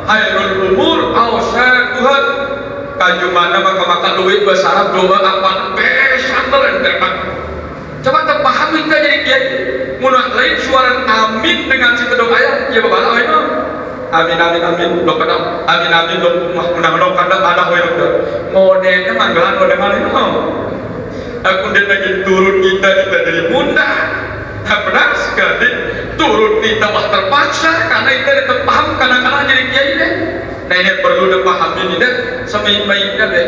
hairul umur awsaquha kaju mana maka duit bahasa Arab doa apa pesan terendam. Coba terpahami kita jadi kiai munah lain suara amin dengan si doa ayat ya bapak itu amin amin amin dok kadang amin amin dok munah munah kadang ada hoy dok modelnya manggalan model mana itu Aku dan lagi turun kita dari mudah. Tak pernah sekali turun kita mah terpaksa karena kita tidak paham kadang-kadang jadi kiai deh. Nah ini perlu dipahami ini deh, semain-mainnya deh.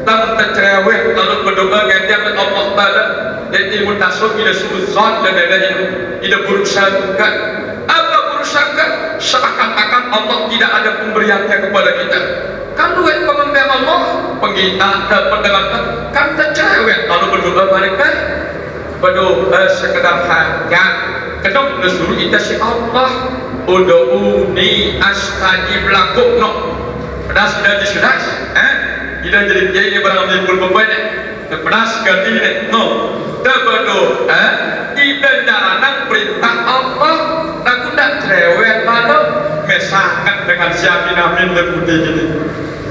Lalu tercerewet, lalu berdoa ganti dengan Allah Taala. Dan ilmu tasawuf tidak suzon dan lain-lain, tidak buruk sangka. Apa buruk sangka? Seakan-akan Allah tidak ada pemberiannya kepada kita. Kan duit pemberian Allah, penggita dapat dengan kan tercerewet, lalu berdoa mereka. Berdoa sekedar hanya kedok disuruh kita si Allah ud'uni astajib lakum no pedas sudah kita jadi kiai barang ambil beban pedas ganti ini no berdoa kita jalanan perintah Allah aku tak cerewet lalu misalkan dengan siapin amin dan putih gini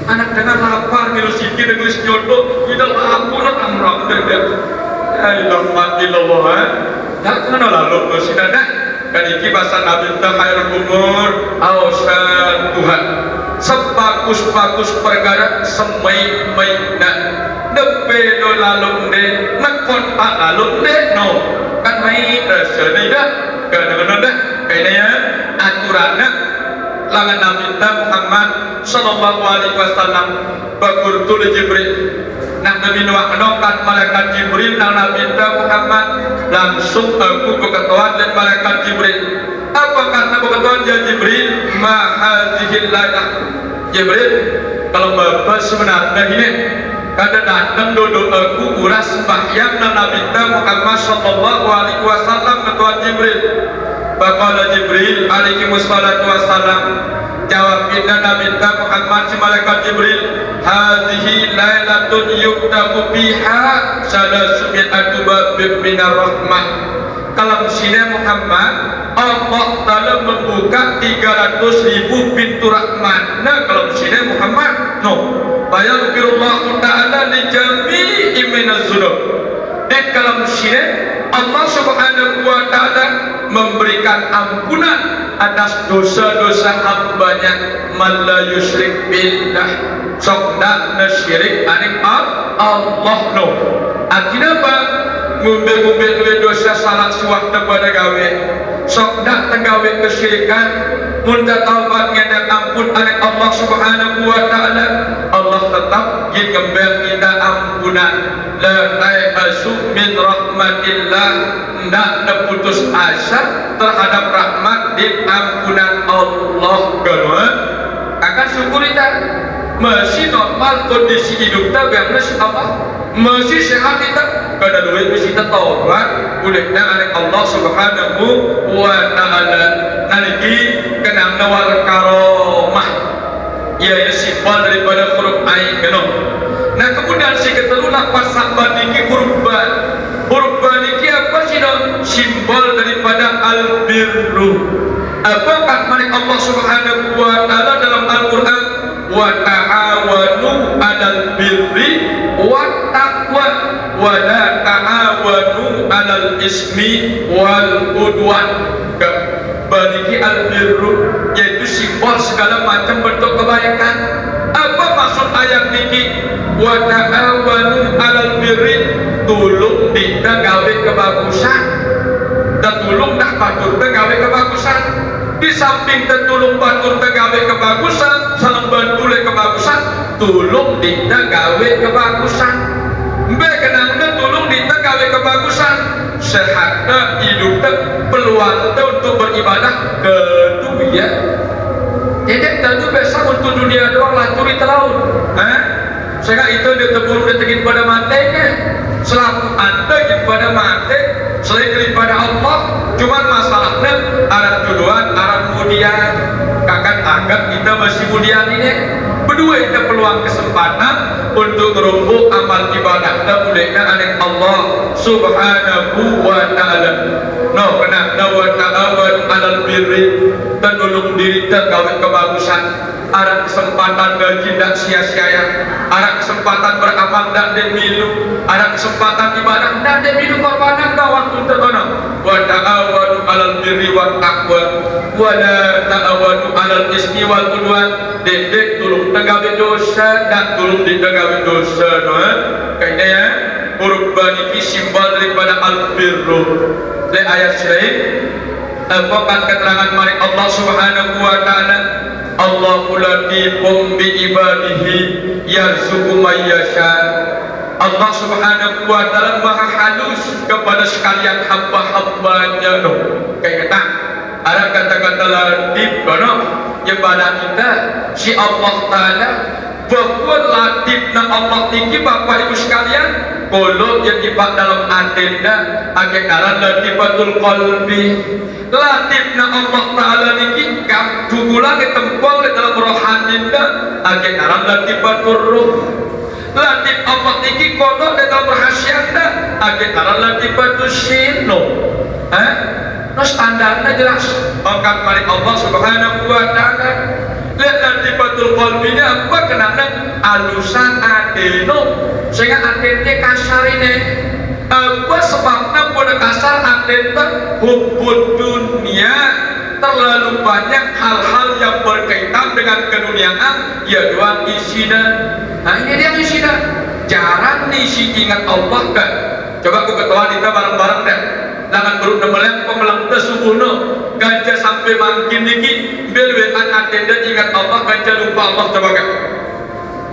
anak dengan lapar minus sikit dengan jodoh kita lapar amrak dan Alhamdulillah, tak kena lalu masih ada. Kan iki bahasa Nabi Khairul Umur, awsan Tuhan. Sebagus-bagus perkara semai-maina. Depedo lalu de, nakon tak lalu de, no. Kan mai tersedia, kadang-kadang dah. Kayaknya aturannya langan Nabi Muhammad Sallallahu Alaihi Wasallam bakurtul Jibril. Nah Nabi Nuwaknokan malaikat Jibril dan Nabi Muhammad langsung aku berketuan dan malaikat Jibril. Apa kata berketuan ya Jibril? Mahadzihil lailah. Jibril, kalau bapak sebenarnya ini kada datang duduk aku uras sembahyang dan Nabi Muhammad Sallallahu Alaihi Wasallam ketuan Jibril. Baqala Jibril alaihi wassalam jawab inna Nabi Muhammad si malaikat Jibril hadhihi lailatun yuktabu biha salasmi'atu babin minar rahmah. Kalau sini Muhammad Allah Ta'ala membuka 300.000 pintu rahmat. Nah kalau sini Muhammad no bayarukirullahu ta'ala li jami'i minaz dzunub. Dan kalau sini Allah Subhanahu wa Ta'ala memberikan ampunan atas dosa-dosa hambanya man la yusyrik billah sok nak syirik aning Allah no. Artinya apa? Ngumbe-ngumbe duwe dosa salah suwak kepada gawe sok nak tegawe kesyirikan minta taubat ngendang ampun aning Allah Subhanahu wa Ta'ala. Allah tetap ngembel kita ampunan la ta'asu min rahmatillah, nak putus asa terhadap rahmat di ampunan Allah. Kalau akan syukur kita masih normal kondisi hidup kita biarlah apa masih sehat kita kada duit masih kita taubat ulehna oleh Allah Subhanahu wa Ta'ala. Nanti kenang nawal karomah ia simbol daripada huruf ain kena. Nah kemudian si ketelulah pasal badiki huruf ba. Huruf ba niki apa sih dong? Simbol daripada al-birru. Apa kata Allah Subhanahu wa Ta'ala dalam Al-Qur'an? Wa ta'awanu 'alal birri wat taqwa wa la ta'awanu 'alal ismi wal udwan. Badiki al-birru yaitu simbol segala macam bentuk kebaikan. Apa maksud ayat niki? Wa ta'awanu 'alal birri, tulung kita gawe kebagusan dan tulung dah batur gawe kebagusan. Di samping tertulung batur gawe kebagusan, salam bantu le kebagusan, tulung kita gawe kebagusan. Mbak kenapa tulung kita gawe kebagusan? Sehatnya hidup peluang untuk beribadah kedua. Jadi tentu besar untuk dunia doang lah curi terlalu. Sehingga itu dia terburu dia tegin pada matanya. Selaku anda pada mati selain daripada Allah. Cuman masalahnya arah duluan, arah kemudian. Kakak anggap kita masih kemudian ini. Berdua kita peluang kesempatan untuk merumpuk amal ibadah dan mulainya oleh Allah Subhanahu wa Ta'ala. No, kena wa ta'awan 'alal birri, dan tolong diri kita gawe kebagusan. Ada kesempatan dan tidak sia-sia, ada kesempatan beramal dan demilu, ada kesempatan ibadah dan demilu korbanan kawan untuk orang. Wa ta'awanu 'alal birri wat taqwa wa la ta'awanu 'alal ismi wal udwan. Dedek tolong tegawe dosa dan tolong ditegawe dosa, no. Kayaknya ya. huruf ba niki simbol daripada al-birru. Le ayat lain apa keterangan mari Allah Subhanahu wa taala, Allahu latifum bi ibadihi yarzuqu may yasha. Allah Subhanahu wa taala maha halus kepada sekalian hamba-hambanya. Kayak kata ada kata-kata latif kono yang pada kita si Allah taala bahwa latifna Allah tinggi Bapak Ibu sekalian kalau yang dibak dalam agenda agenda latifatul qalbi. Latifna Allah taala niki kam dugulang ditempel di dalam rohaninda agenda latifatul ruh. Latif Allah niki kono di dalam rahasianda agenda latifatul sino. No standarnya jelas. Maka mari Allah Subhanahu wa taala lihat latifatul qalbinya apa kenapa alusan adeno sehingga adente kasar ini apa sebabnya pada kasar adente hubbud dunia terlalu banyak hal-hal yang berkaitan dengan keduniaan ya doang isinya. Nah ini dia isinya jarang isi ingat Allah kan. Coba aku ketahuan kita bareng-bareng deh jangan beruk nemelek pemelang tesubuhno gajah sampai makin niki belwean adenda ingat Allah gajah lupa Allah. Coba kan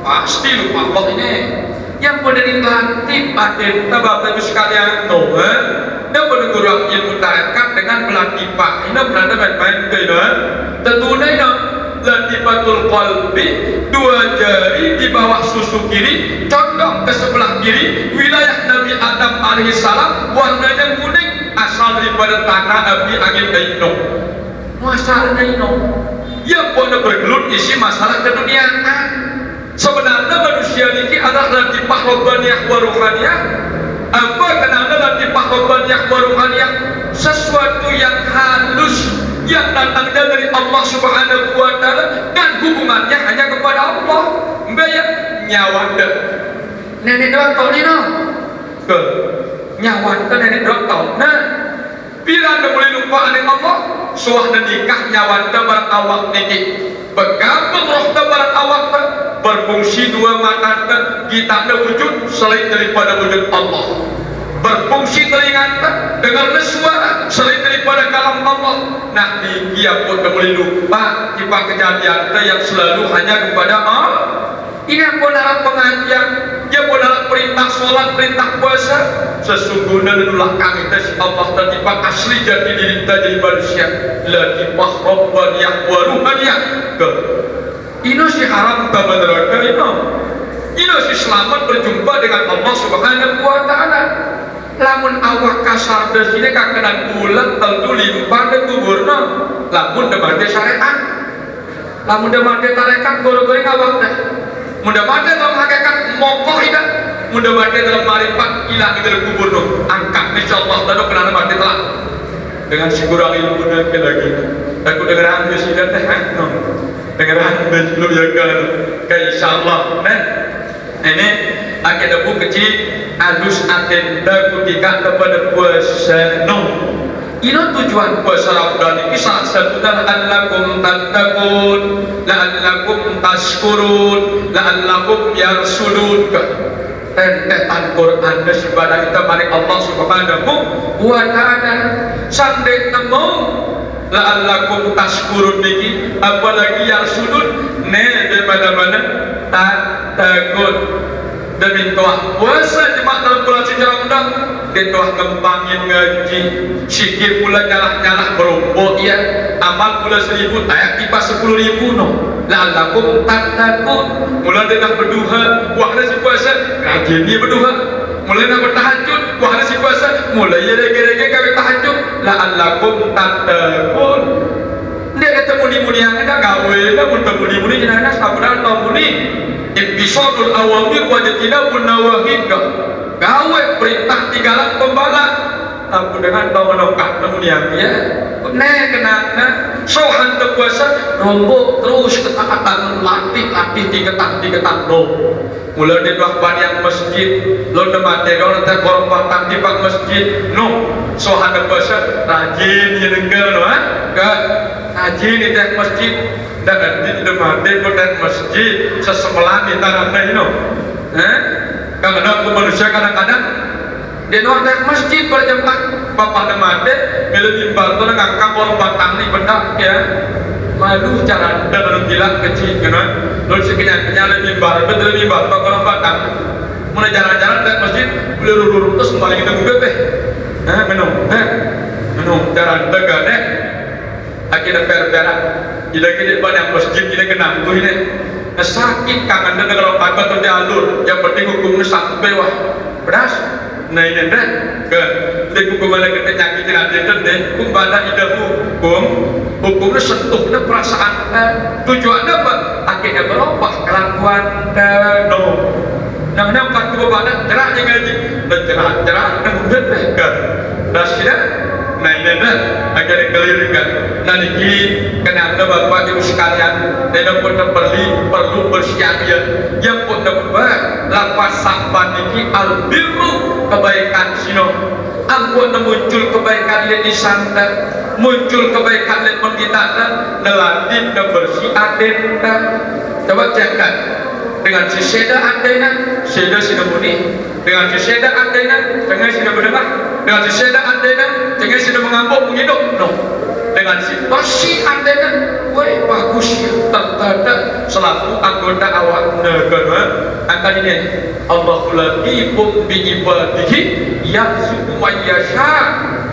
pasti lupa Allah ini yang benar dilatih adenda Bapak Ibu sekalian no yang benar kurang ilmu tarekat dengan melatih pak ini berada main-main ke ini tentunya ini latifatul qalbi dua jari di bawah susu kiri condong ke sebelah kiri wilayah Nabi Adam alaihissalam warnanya kuning asal daripada tanah api angin kaino masalah kaino yang pun bergelut isi masalah keduniaan. Sebenarnya manusia ini adalah latifah robbaniyah wa ruhaniyah. Apa kenapa latifah robbaniyah wa ruhaniyah? Sesuatu yang halus yang datangnya dari Allah Subhanahu wa taala dan hubungannya hanya kepada Allah. Mbak ya nyawa deh nenek doang tahu ni no ke nyawa deh nenek doang tahu. Nah bila anda boleh lupa dengan Allah suah dan nikah nyawa deh barang awak niki bergabung roh deh barang awak deh berfungsi dua mata deh kita ada wujud selain daripada wujud Allah berfungsi telinga dengar suara selain daripada kalam Allah. Nah dia pun boleh lupa tiba kejadian yang selalu hanya kepada Allah. Ini yang benar pengajian dia benar perintah sholat perintah puasa sesungguhnya itulah kami si Allah tertiba asli jadi diri kita jadi manusia latifah robbaniyah wa ruhaniyah ke ini si haram ke neraka ini si selamat berjumpa dengan Allah Subhanahu wa taala. Lamun awak kasar di sini kakenan bulan tentu limpah de kuburna. Lamun demande syariat, lamun demande tarekat goro-goro awak deh. Mudah mande dalam hakikat mokoh ida, mudah mande dalam marifat ilah di kuburna. Angkat insyaallah tado kenana mande telah dengan sigurang ilmu dan lagi. Aku dengar anda sudah teh dengar anda belum ya kan insyaallah. Nah ini agak buku kecil alus agenda ketika kepada puasa ini tujuan puasa Ramadan ini salah satu la'allakum tattaqun la'allakum tashkurun la'allakum yarshudun rentetan Quran daripada kita mari Allah Subhanahu wa taala sampai temu la'allakum tashkurun niki apalagi yarshudun daripada mana tattaqun demi toah puasa jemaah dalam bulan suci Ramadan dia toah kembangin ngaji sikir pula nyalah-nyalah berombok ya amal pula 1000 ayat tiba 10.000 no la'allakum tattaqun mulai dia nak berduha wahana si puasa rajin dia berduha mulai nak bertahajud wahana si puasa mulai dia rege-rege kawin tahajud la'allakum tattaqun dia kata muni-muni yang ada gawe dah pun muni-muni jenana sabaran tau muni Ibtisadul awamir wajatinabun nawahid gawe perintah tinggalan pembalak aku dengan tahu menokak namun yang dia kenana sohan terpuasa rombok terus ketaatan latih diketat lo mulai di belakang yang masjid lo demate kalau nanti korban di bak masjid no sohan terpuasa rajin ya dengar no ke rajin di masjid dan di demate di masjid sesebelah di tanah ini no Karena aku manusia kadang-kadang dia nuantek masjid berjemaah bapak demate bila mimbar tu ngangkat orang batang ni benda ya malu cara anda kalau gila kecil kan lalu sekian-kian mimbar betul mimbar tak orang batang mana jalan-jalan dari masjid boleh lurus terus kembali kita gugat minum jalan tegak akhirnya per-perak tidak kita banyak masjid kita kena tu ini sakit kangen dan kalau pakai tu dia alur yang penting hukumnya sampai wah beras nah ini dah ke dia hukum mana kita nyakitin ada deh hukum pada idahu hukumnya sentuhnya perasaan tujuannya apa akhirnya berubah kelakuan no nah kan tu pada cerahnya ngaji dan cerah dan hukum ke dah sudah nah ini dah akhirnya kelirikan nah ini kenapa bapak ibu sekalian dan perlu bersiaga yang pun dapat lapas sampan ini albirru kebaikan sino ampun muncul kebaikan di sana muncul kebaikan di pengkitaan neladin dan bersih aden coba cekkan dengan si seda adena seda sida muni dengan si seda adena jangan sida berdengar dengan si seda adena jangan sida mengampuk hidup no dengan si bersih adena woi bagus ya tertada selaku anggota awak negara akan ini Allahu latifun bi ibadihi yarzuqu man yasha.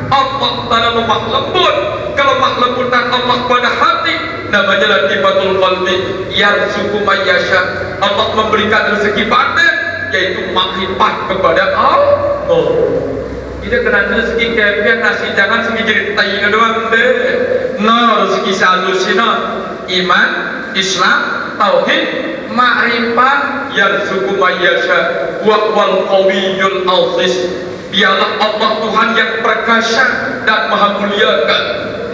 Allah Ta'ala lemah lembut. Kalau lemah lembutan Allah pada hati namanya latifatul qalbi yarzuqu man yasha. Allah memberikan rezeki batin yaitu makrifat kepada Allah. Tidak kena rezeki kepian nasi jangan segi jadi tayin doang deh. No rezeki salusina iman, Islam, tauhid, ma'rifat yarzuqu man yasha wa wal qawiyyul aziz. Dialah Allah Tuhan yang perkasa dan maha mulia kan.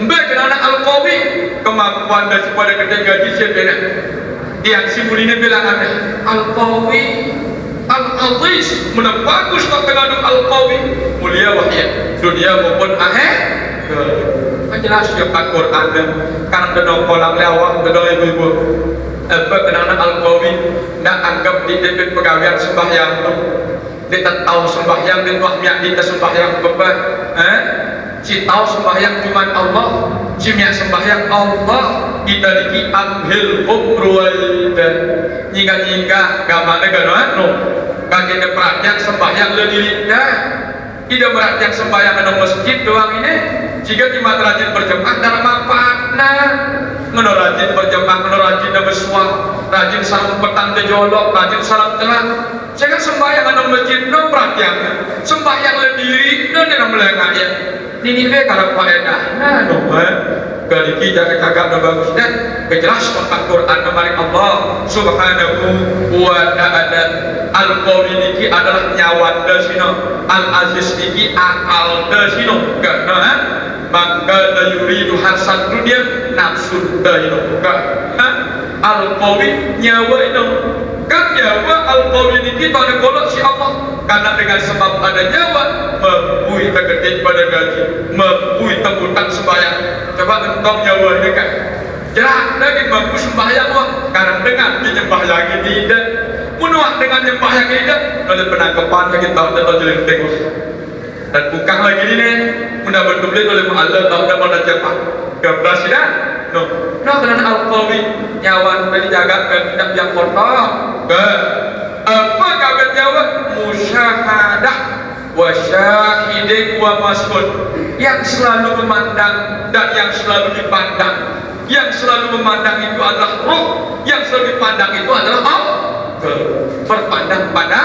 Mbak kerana al-qawi kemampuan daripada ketika disebena. Yang simulinya bilang ada al-qawi al-aziz mana bagus tak mengandung al-qawi mulia wahya dunia maupun akhir. Jelas ya Al-Quran karena denong kolam lewat denong ibu-ibu apa kenana al-qawi nak anggap di debit pegawai sembahyang tu dia tak tahu sembahyang dia tuah miak dia sembahyang beban si tahu sembahyang cuma Allah si miak sembahyang Allah kita diki ambil hukruwaidan nyingga-nyingga gamane ganoan no kagene perhatian sembahyang le diri dah tidak perhatian sembahyang di masjid doang ini jika di rajin berjemaah dalam manfaatna ngono rajin berjemaah ngono rajin bersuah rajin salam petang tejolok rajin salam telah saya kan sembahyang di masjid no perhatian sembahyang le diri no dalam melengah ya ini be kalau faedah nah no kali kita kagak bagus dan kejelas Al-Quran kemarin Allah subhanahu wa ta'ala al-qawi niki adalah nyawa dasino al-aziz niki akal dasino karena maka yuridu hasan dunia nafsu daino al-qawi nyawa itu kan nyawa al-qawi niki pada golok si Allah karena dengan sebab ada nyawa mempui tergedit pada gaji mempui terhutang sembahyang coba tentang nyawa ini kan jerak lagi mampu sembahyang karena dengan menyembahyang ini tidak menuak dengan sembahyang ini tidak lalu penangkapan bagi tahu dan jadi tengok dan bukan lagi ini mudah bertulis oleh Allah tahu dan pada cepat kebras tidak no karena al-qawi nyawa dijaga dan tidak yang kotor apa kabar nyawa musyahadah wa syahidin wa mas'ud yang selalu memandang dan yang selalu dipandang yang selalu memandang itu adalah ruh yang selalu dipandang itu adalah Allah berpandang pada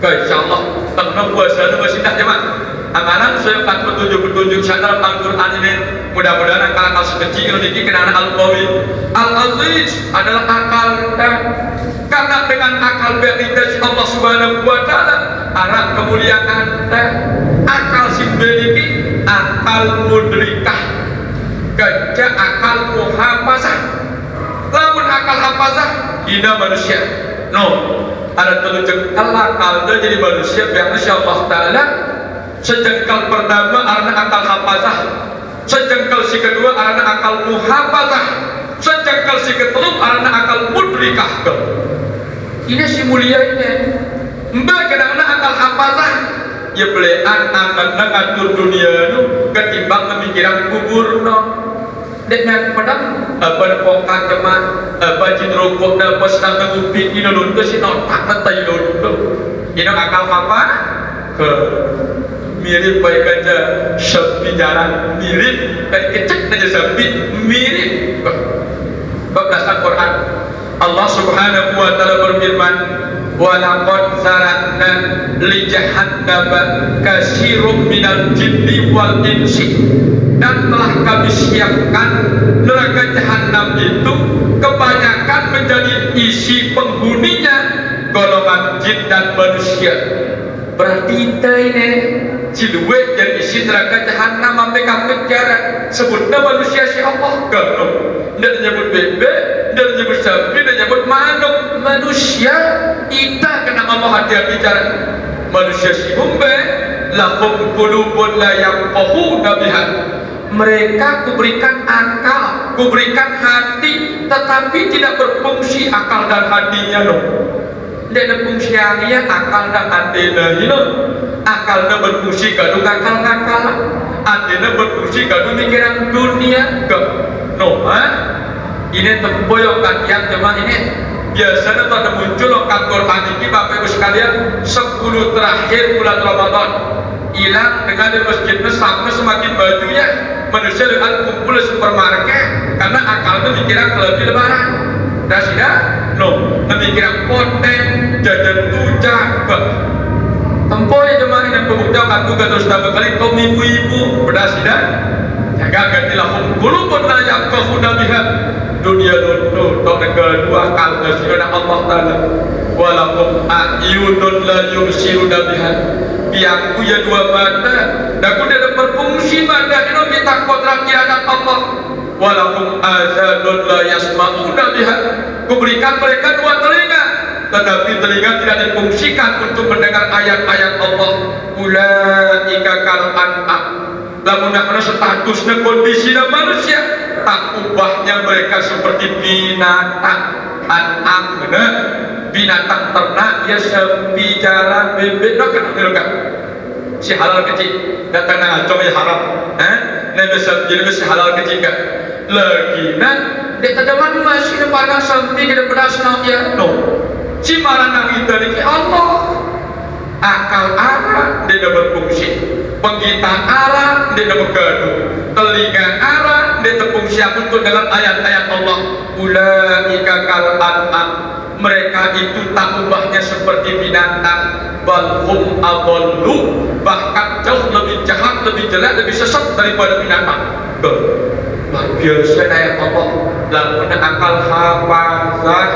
insyaallah karena puasa itu masih tak jemaah amalan saya akan petunjuk-petunjuk dalam Al-Quran ini mudah-mudahan akal sekecil ini kenana al-qawi al-aziz adalah akal karena dengan akal berita Allah subhanahu wa ta'ala arah kemuliaan akal simboliki akal mudrikah gajah akal muhafazah lamun akal hafazah tidak manusia no ada telunjuk akal jadi manusia yang insya Allah ta'ala sejengkal pertama arana akal hafazah sejengkal si kedua arana akal muhafazah sejengkal si ketiga arana akal mudrikah Ini si mulia ini. Mbak kadang-kadang akal hafazah. Ya belean akan ngatur dunia itu ketimbang pemikiran kubur no. Dengan pedang apa pokok cuma apa cidrokok apa sedang ngupi ini lho itu si notak netai lho itu. Ini akal apa? Ke mirip baik aja sepi jalan mirip kayak kecek aja sepi mirip. Berdasar Quran Allah Subhanahu wa taala berfirman walaqad zara'na li jahannama katsirum minal jinni wal insi, dan telah kami siapkan neraka jahanam itu kebanyakan menjadi isi penghuninya golongan jin dan manusia. Berarti kita ini ciluwe jadi isi neraka jahanam sampai kejar sebutnya manusia si Allah kalau tidak menyebut bebek, tidak menyebut sapi, tidak menyebut manuk, manusia kita kena Allah hati-hati cara manusia si umbe lahum qulubun la yafqahuna biha, mereka kuberikan akal, kuberikan hati, tetapi tidak berfungsi akal dan hatinya loh. Tidak ada fungsi hatinya akal dan hatinya loh. Akalnya berfungsi gaduh akal-akal, hatinya berfungsi gaduh mikiran dunia ke no, ini tempoyok kajian teman ini biasanya tuh ada muncul lokat Quran ini Bapak Ibu sekalian 10 terakhir bulan Ramadan hilang dengan di masjidnya sampai semakin bajunya manusia dengan kumpul di supermarket karena akalnya mikiran lebih lebaran dan sudah no memikiran konten jajan tujak ke tempoy teman ini pembuktian kartu terus dapat kali kaum ibu-ibu berdasar jaga gantilah kumpul pun layak kehuna biha dunia dulu tak ada dua akal nasiruna Allah Ta'ala walakum a'yunun la yubsiruna biha biangku ya dua mata dan aku tidak berfungsi mata ini minta kontrak kiamat Allah walakum azanun la yasma'una biha kuberikan mereka dua telinga tetapi telinga tidak difungsikan untuk mendengar ayat-ayat Allah ulaika kal an'am lamun nak statusnya kondisi manusia tak ubahnya mereka seperti binatang an'am benar binatang ternak ya sebicara bebek no kan si halal kecil datang ngacau ya haram nah bisa jadi si halal kecil kan lagi nah dia terjemahan masih depan sampai ke depan senang ya no si marana kita ni Allah akal arah dia dah berfungsi penggitaan arah dia dah bergaduh telinga arah dia terfungsi untuk dengan ayat-ayat Allah ulaika kal an'am mereka itu tak ubahnya seperti binatang balhum adallu bahkan jauh lebih jahat lebih jelek lebih sesat daripada binatang luar biasa ayat Allah lalu akal hafazah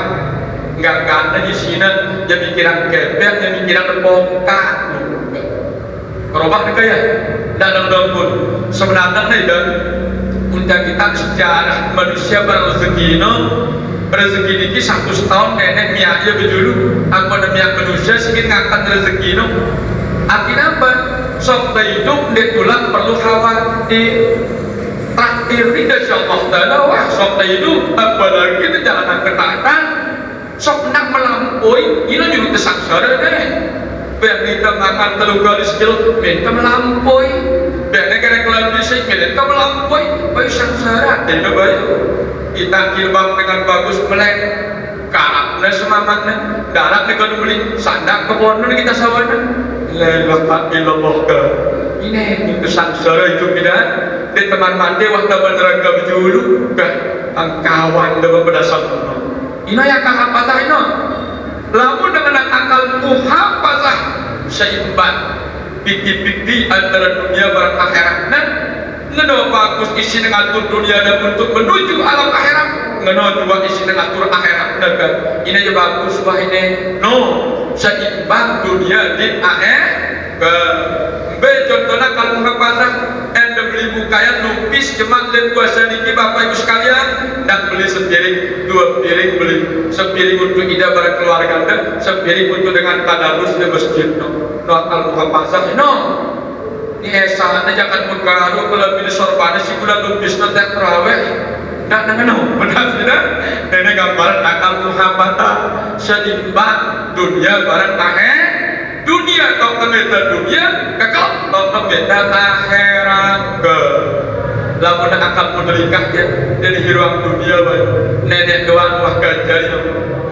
nggak ada di sini dia mikiran kebet dia mikiran bongkar kerobak nih ya dan pun sebenarnya nih dan undang kita sejarah manusia berrezeki rezeki ini 100 tahun nenek miaknya berjulu aku ada miak manusia sedikit ngangkat rezeki artinya apa sok hidup dia tulang perlu khawatir traktir tidak Allah Ta'ala wah sok hidup apalagi kita jalanan ketaatan sok nak melampaui ini juga tersaksara deh biar kita makan telur kali sekilo minta melampaui biar negara kelam bisa minta melampaui baik saksara dan baik kita kirbang dengan bagus melek karapnya semangatnya daratnya kalau beli sandak kebonan kita sawana la ilaha illallah ini itu saksara itu tidak di teman mati waktu berneraka berjulu kawan dengan berdasar ini yang kahapatah ini lamun dengan akal muhafazah seimbang bikti-bikti antara dunia dan akhirat ngeno bagus isi ngatur dunia dan untuk menuju alam akhirat ngeno juga isi ngatur akhirat dan ini aja bagus wah ini no seimbang dunia di akhirat ke contohnya kalau muhafazah anda beli bukayan lupis cuma dan kuasa niki bapak ibu sekalian dan beli sepiring dua piring beli sepiring untuk ida barang keluarga anda sepiring untuk dengan tadarus di masjid no akal muhafazah no ini esahnya jangan mengaruh kalau pilih sorbannya si bulan lupis nanti terawih nak nangano benar tidak nenek gambaran akal muhabbata seimbang dunia barang dunia kau kena dunia kakak kau kena akhirat ke lamun akal menerikah ya dari hiruang dunia baik nenek doang wah gajari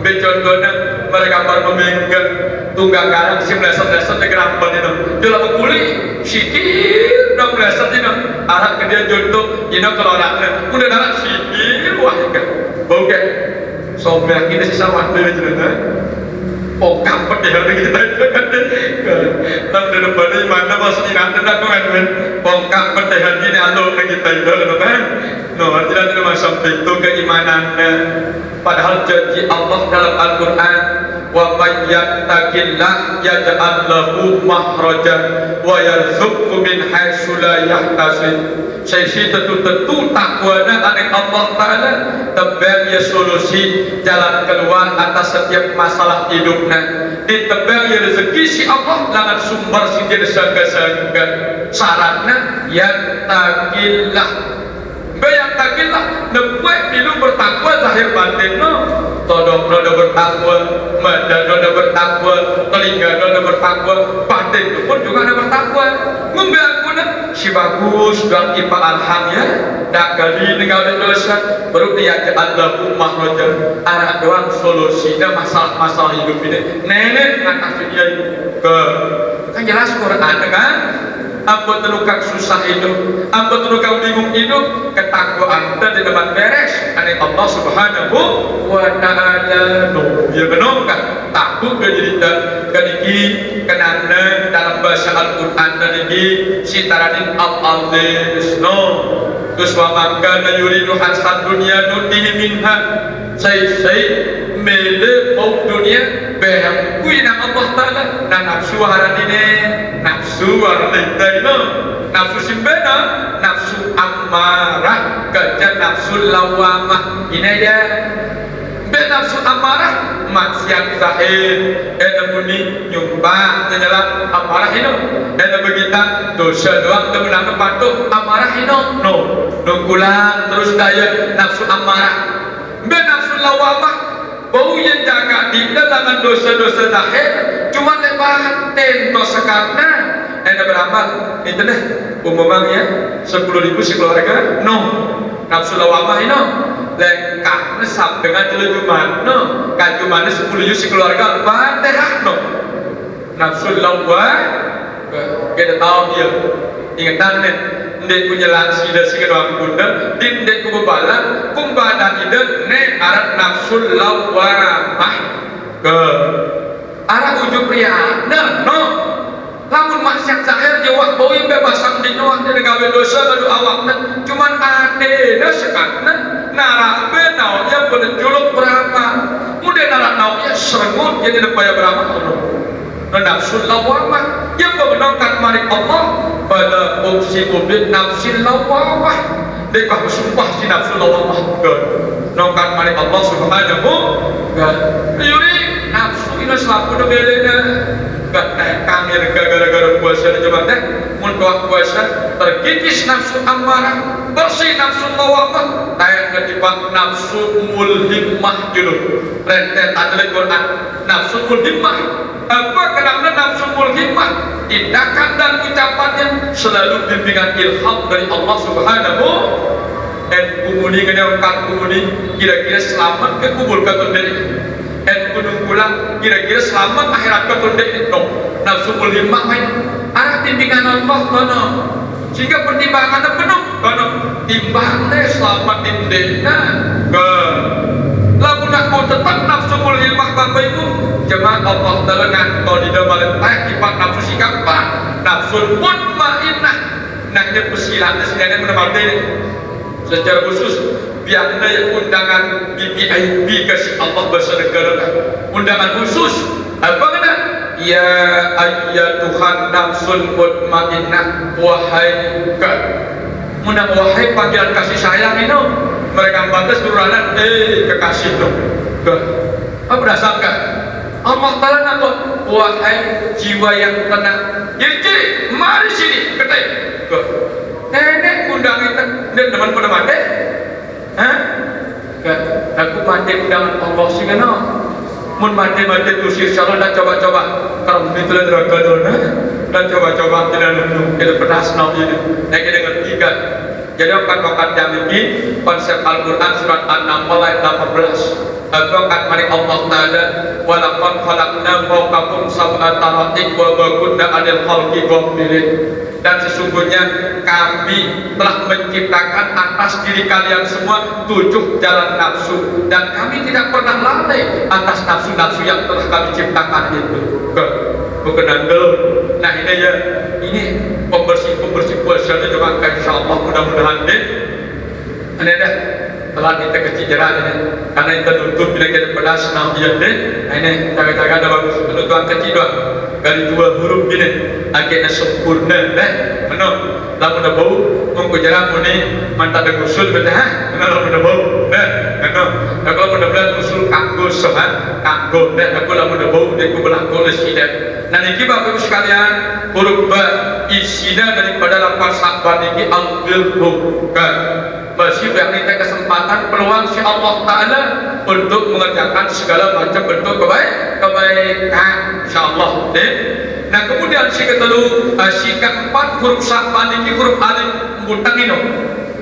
contohnya mereka baru meminggat tunggang garang si meleset-leset di gerampan itu dalam kuli sikit udah meleset itu arah ke dia jodoh ini kalau anaknya udah darah sikit wah kan bau kan sombong ini sisa waktu ini jelas pokam pedih kita itu kan tapi depan ini mana bos ini nanti aku kan pokam pedih ini alo kita itu kan no artinya itu masuk itu keimanannya padahal janji Allah dalam Al-Quran wa may yattaqillah yaj'al lahu makhrajan wa yarzuqhu min haitsu la yahtasib saya tentu takwana aning Allah Ta'ala tebel ya solusi jalan keluar atas setiap masalah hidupnya ditebel ya rezeki si Allah dengan sumber si dia sangga-sangga syaratnya yattaqillah bayang takillah nebuat hidup bertakwa zahir batin no todok roda bertakwa mata roda bertakwa telinga roda bertakwa batin itu pun juga ada bertakwa membiarkan si bagus dan kipa alham ya dak kali dengan dosa baru dia Allah mahrojan arah doang solusinya masalah hidup ini nenek ngatasi dia ke kan jelas Quran kan apa terukang susah hidup, apa terukang bingung hidup, ketakwaan dan di depan beres. Ani Allah Subhanahu wa Ta'ala. No, dia benongkan takut kejadian kadiki kenana dalam bahasa Al-Quran kadiki sitaradin al-aziz. No, terus wa maka yuridu hasan dunia nutihi minha. Saya mele mau dunia behang kui nak Allah Ta'ala na nafsu haradine nafsu haradine nafsu simbena nafsu amarah kerja nafsu lawamah ini ya be nafsu amarah maksiat zahir muni nyumbang dalam amarah ini begitu dosa doang temenang patuh amarah ini no kulang terus daya nafsu amarah be nafsu lawamah bau yang jaga di dalam dosa-dosa zahir cuma lebatin dosa karena ada beramal itu deh umumnya 10.000 sekeluarga no nafsu lawamah ini lengkap nesab dengan jelujuman no kajumannya 10.000 sekeluarga fatihah no nafsu lawamah kita tahu dia ingatan nih ndek punya lansi dan si kedua bunda ndek kubalan kumbada ide ne arah nafsul lawamah ke arah ujung pria no lamun maksiat zahir jawab boi bebasang di nuang dari gawe dosa kadu awakna cuman ade na sekatna narabe naonya berjuluk berapa mudah narak naonya serengut jadi nepaya berapa nafsul lawamah yang mengenangkan mari Allah pada opsi mobil nafsul lawamah dekah bersumpah si nafsul lawamah nongkan mari Allah Subhanahu yuri nafsu ini selaku debelena gak kami gara-gara puasa di jemaah teh mun puasa terkikis nafsu amarah bersih nafsu lawamah tayang ketipak nafsu mulhimah judul rentet adalah Quran nafsu mulhimah apa kenapa nafsu mulhimah tindakan dan ucapannya selalu bimbingan ilham dari Allah Subhanahu dan kumuni kenyangkan kumuni kira-kira selamat ke kubur katundek dan gunung pulang kira-kira selamat akhirat katundek no nafsu mulhimah main arah bimbingan Allah kono sehingga pertimbangannya penuh kono timbangnya selamat tindeknya ke lalu nak mau tetap nafsu mulhimah bapak ibu jemaah Allah telengan kalau di dalam letak kipat nafsu sikapa nafsu mutmainnah naknya pesilannya sedangkan menempatkan ini secara khusus biarnya yang undangan VIP kasih Allah bersedekah undangan khusus apa kena ya ayyatuhan nafsul mutmainnah wahai undang wahai panggilan kasih sayang ini mereka batas turanan kekasih itu apa berdasarkan Allah Ta'ala nak wahai jiwa yang tenang jadi mari sini ketik nenek undang itu dan teman pada mati Hah? Aku mati dengan Allah sih kan? Mun mati tusir salah dah coba-coba. Kalau begitu lah neraka dulu nah. Dan coba-coba tidak nunggu kita pedas nabi ini. Lagi dengan tiga. Jadi akan yang ini konsep Al-Quran surat An-Naml ayat 18. Akan mari Allah Taala walaqad khalaqna fawqakum sab'a tara'iq wa ma kunna 'anil khalqi ghafilin. Dan sesungguhnya kami telah menciptakan atas diri kalian semua 7 jalan nafsu dan kami tidak pernah lalai atas nafsu-nafsu yang telah kami ciptakan itu. Bukan andel. Nah ini ya, ini pembersih puasanya coba insyaallah mudah-mudahan deh. Ini dah telah kita kecijeran ini karena kita tutup bila kita pedas nabian deh. Nah ini jaga-jaga ada bagus penutupan kecil doang dari 2 huruf ini akhirnya sempurna deh. Mana lamun dah bau mengkujarah muni mantap ada usul betul ha. Mana lamun dah bau deh. Mana kalau lamun dah belas usul kanggo sohan kanggo deh. Aku lamun dah bau dia ku berlaku lesida. Nah ini Bapak Ibu sekalian huruf ba isinya daripada lafaz sabar ini ambil bukan masih beri kesempatan peluang si Allah Ta'ala untuk mengerjakan segala macam bentuk kebaikan insyaallah deh. Nah kemudian si keempat huruf sabar ini huruf alif buntang ini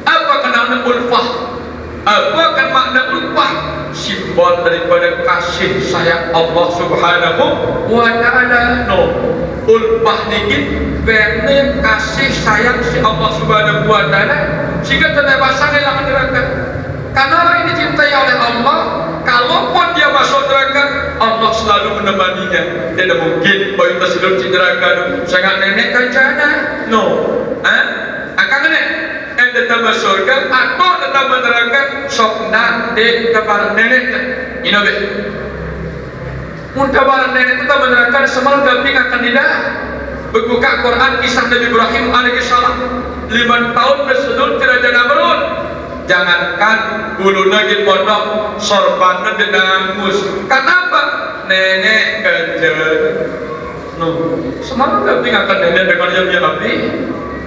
apa kenalnya ulfah apa kan makna ulfah simbol daripada kasih sayang Allah Subhanahu wa Ta'ala. No ulfah niki berne kasih sayang si Allah Subhanahu wa Ta'ala sehingga terbebasan dalam neraka karena orang ini dicintai oleh Allah. Kalaupun dia masuk neraka Allah selalu menemaninya. Tidak mungkin bahwa kita sedang di neraka sangat nenek kancana no akan nenek tetap surga atau tetap neraka sok nanti kepada nenek ini be muntah barang nenek tetap neraka semal gamping akan tidak berbuka Quran kisah Nabi Ibrahim alaihissalam 5 tahun bersedul tidak jana berun jangankan bulu lagi pondok sorban dan mus kenapa nenek kerja no semal gamping akan nenek dengan yang Nabi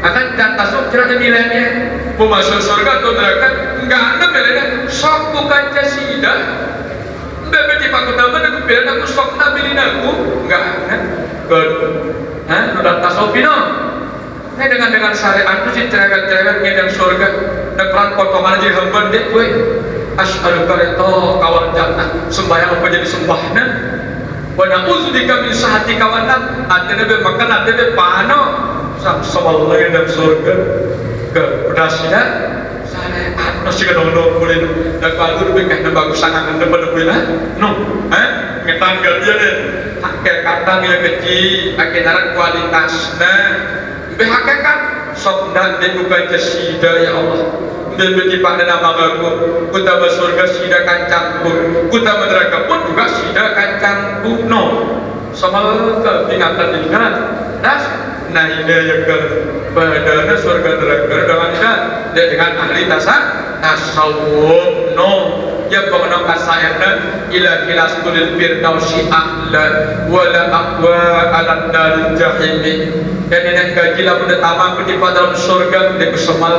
akan dan tasuk cerah nilainya mau masuk surga atau neraka enggak ada nilainya sok bukan jasida bebe di paku nama aku bilang aku sok nabilin aku enggak ada udah tasuk pino ini dengan syariat itu si cerewet-cerewet ngedang surga dan peran potongan aja hamba dek gue asyhadu kareto kawan jannah sembahyang apa jadi sembahna wa na'udzubika min sahati kawanan atene be makan atene pano sama lagi dalam surga ke pedasnya syariat masih kedong-dong boleh dan kalau lebih kena bagus sangat depan boleh no ngetanggal dia deh akhir kata yang kecil akhirnya kualitasnya hakikat sok dan dibuka jasida ya Allah dan bagi pada nama aku kuta surga sida kancangku kuta neraka pun juga sida kancangku no sama ketingatan di kanan nah ini yang ke badana surga neraka dengan ahli tasawuf no yang pengenal kasayana ila kilas kulil firdausi ahla wala aqwa ala daril jahimi dan ini gajilah pada tamang ketipa dalam surga dia kesemal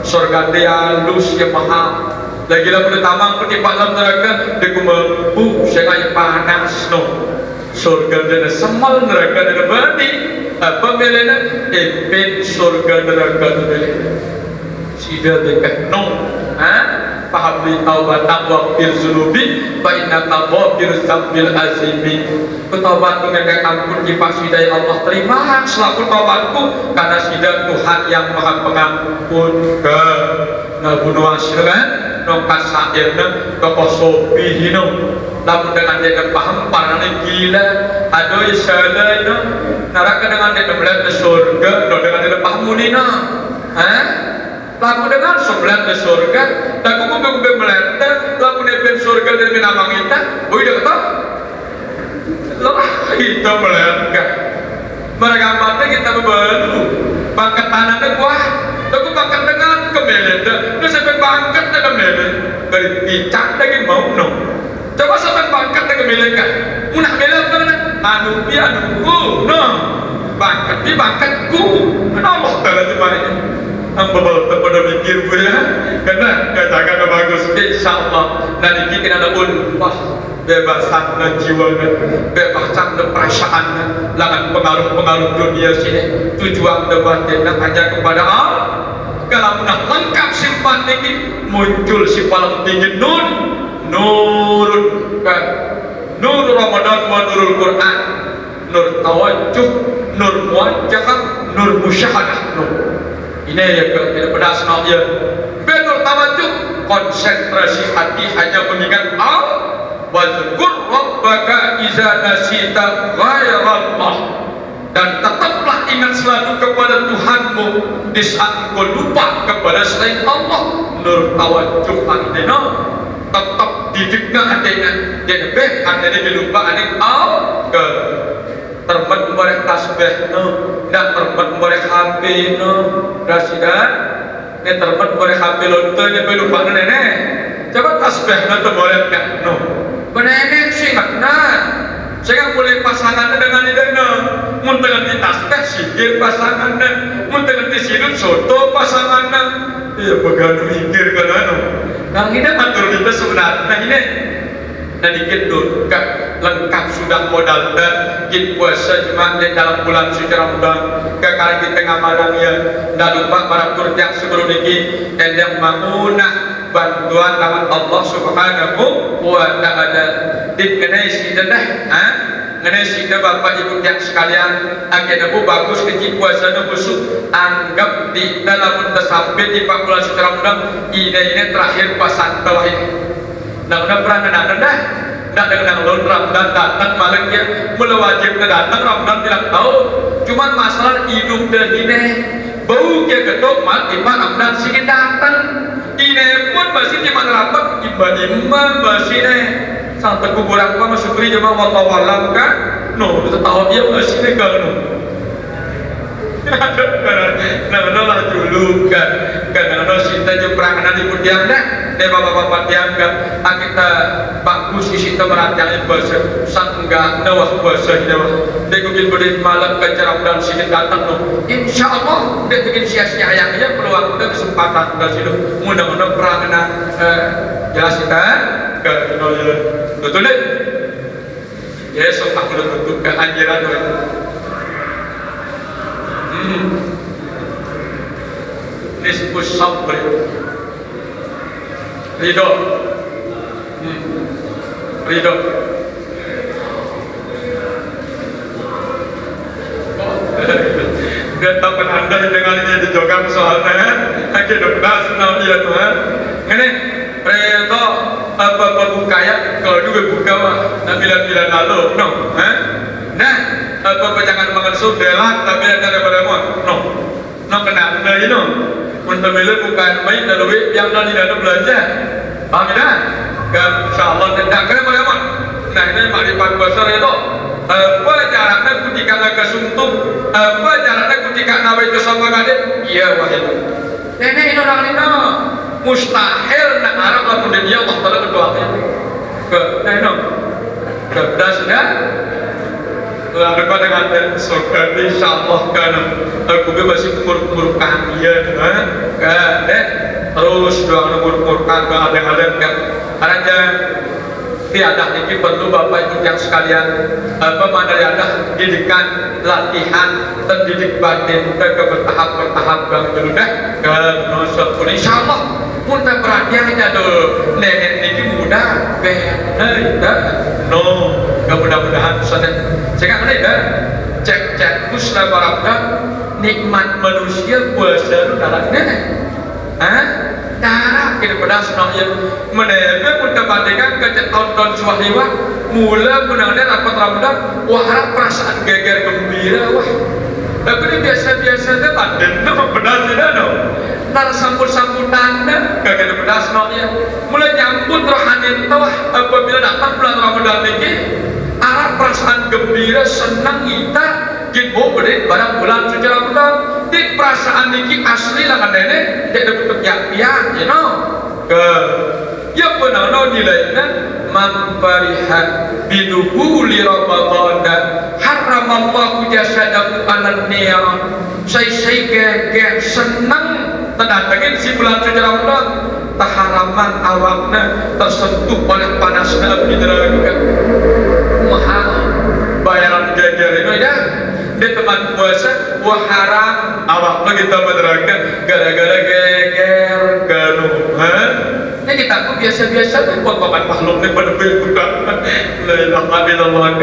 surga dia halus yang mahal lagi lah pada tamang ketipa dalam neraka dia kumempu sengai panas no surga dia semal neraka dia berani apa belena epin surga neraka dia sida dekat no paham li taubatan wa fil zunubi fa innaka ghafiruz zambil azimi bertobat dengan ampun di pasidai Allah terima selaku taubatku karena sida Tuhan yang maha pengampun ke ngabunuh asyiran nongkas sairna tokoh sopi hino namun dengan dia paham parane gila aduh salah itu neraka dengan dia melihat surga dengan dia paham mulina laku dengan sebelah ke surga dan kumpul-kumpul melanda laku dengan surga dari minamang kita boleh tak lelah kita melanda mereka mati kita berbalu bangkat tanahnya kuat aku bangkat dengan kemelenda itu sampai bangkat dengan kemelenda dari picak lagi mau no coba sampai bangkat dengan kemelenda munah melenda anu bi anuku no bangkat di bangkatku Allah Ta'ala dimana hamba kepada mikir gue Karena katakan bagus, insyaallah nanti kita ada ulpah bebasan dan jiwa, bebasan dan perasaan, dengan pengaruh-pengaruh dunia sini. Tujuan debatin hanya kepada Allah. Kalau nak lengkap sifat ini, muncul sifat tinggi nurun kan, nur Ramadan wa nurul Quran, nur tawajjuh, nur muwajjah, nur musyahadah, nur. Ini yang tidak pedas nak dia. Nur tawajjuh, konsentrasi hati hanya mengingat Allah. Wadzkur rabbaka iza nasita ghairallah, dan tetaplah ingat selalu kepada Tuhanmu di saat engkau lupa kepada selain Allah. Nur tawajjuh adena tetap didikna adena dan beh adena dilupa adena Allah ke terbat merek tasbih no dan terbat merek HP no rasidan ne terbat merek HP lonto ne lupa nenek coba tasbih no to boleh no benenek sih nah saya boleh pasangannya dengan idenya, muntah di tasbih sikir pasangannya, muntah di sinut soto pasangannya, iya begadang ikir kan anu. Kang ini atur kita sebenarnya ini, dan dikit tuh lengkap sudah modal dan kita puasa cuma di dalam bulan suci Ramadan. Kekal di tengah malam ya, dan lupa para kurang sebelum ini dan yang mengunah bantuan lawan Allah Subhanahu wa Ta'ala. Dikenai si dah, mengenai si bapak ibu yang sekalian, akhirnya bu bagus kecil puasa nu busuk, anggap di dalam sampai di bulan suci Ramadan ini terakhir pasan bawah ini. Nah udah pernah dah. Nak dengan lon Ramadan datang malam dia mula wajib datang Ramadan tidak tahu. Cuman masalah hidup dah ini bau dia ketok mat imam Ramadan sini datang. Ini pun masih di mana rapat imam masih ni sampai kuburan apa masuk beri jemaah wallahu alam kan. No kita tahu dia masih ni kan. Nah lah dulu kan karena kita jemprangan di pudiang dah deh bapak-bapak tiang kan kita bagus di situ merancang bahasa sangga nawah bahasa nawah deh mungkin beri malam kecerap dan sini datang no insyaallah deh bikin sia-sia ayahnya peluang dan kesempatan dari situ mudah-mudahan perangan jelas kita ke betul deh ya sok tak boleh tutup ke anjuran nisbus sabri ridho ridho dia tak pernah anda dengan ini dijogang soalnya akhirnya benar senang dia tuhan ini ridho apa bukaya kalau juga buka mah bilang lalu no nah apa jangan makan sup delak tapi ada daripada no kena ini no untuk beli bukan baik dan lebih yang dah tidak ada belanja paham tidak? Kan insyaallah tidak kena bagaimana nah ini makrifat besar itu apa jaraknya ketika naga suntuk apa jaraknya ketika nawa itu sama kadek iya wahid nenek ini orang ini mustahil nak harap lah kemudian dia Allah Ta'ala berdoa ke nah ini kebetulan sudah lalu pada kata surga insyaallah kan aku masih umur kaya kan terus doa umur kan ada kan aja tiada ini perlu bapak ibu yang sekalian ada didikan latihan terdidik batin dan bertahap dulu dah kan insyaallah pun tak perhatian ada nenek ini muda no mudah-mudahan saya kan cek kusla barabda nikmat manusia puasa darahnya darah kita pada senangnya menerima pun terbandingkan ke tahun-tahun suahliwa mula benar-benar rapat Ramadan wah harap perasaan geger gembira wah tapi ini biasa-biasa dia badan itu benar tidak no ntar sambut-sambutan geger benar senangnya mulai nyambut rohani tawah apabila datang bulan Ramadan ini arah perasaan gembira senang kita kita beri pada bulan suci Ramadan di perasaan ini asli lah kan nenek tidak dapat pihak-pihak you know ke ya benar-benar nilainya mamparihat biduhuli Ramadan haramallahu jasadahu alan niyam saya senang terdatangin si bulan suci Ramadan taharaman awakna tersentuh oleh panasnya api neraka. Mahal bayaran geger itu ya. Di teman puasa wah haram awakna kita meneraka gara-gara geger ganuhan. Ini kita tuh biasa-biasa tuh potongan makhluk ini pada bukan la ilaha illallah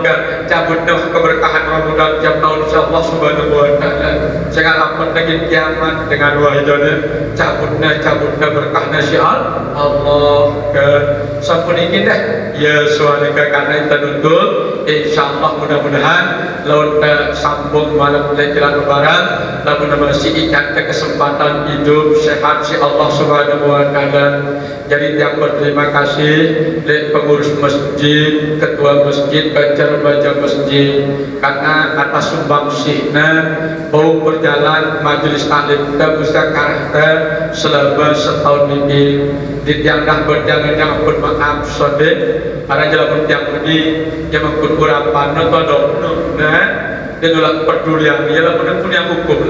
kan cabutnya keberkahan Ramadan tiap tahun insyaallah subhanahu wa ta'ala. Jangan lamun lagi kiamat dengan wahidnya cabutnya berkahnya si Allah kan sampun iki dah ya sualika karena kita nuntut insyaallah mudah-mudahan lawan sambung malam Lailatul Lebaran lamun masih ikat kesempatan hidup sehat si Allah subhanahu wa ta'ala. Jadi yang berterima kasih dari pengurus masjid, ketua masjid, baca masjid karena atas sumbangsihna bau berjalan majelis taklim kita bisa karakter selama setahun ini ditiangdah berjangan yang pun maaf sode karena jalan yang ini yang mengkut urapan atau nah dia nolak pedulian dia lah punya hukum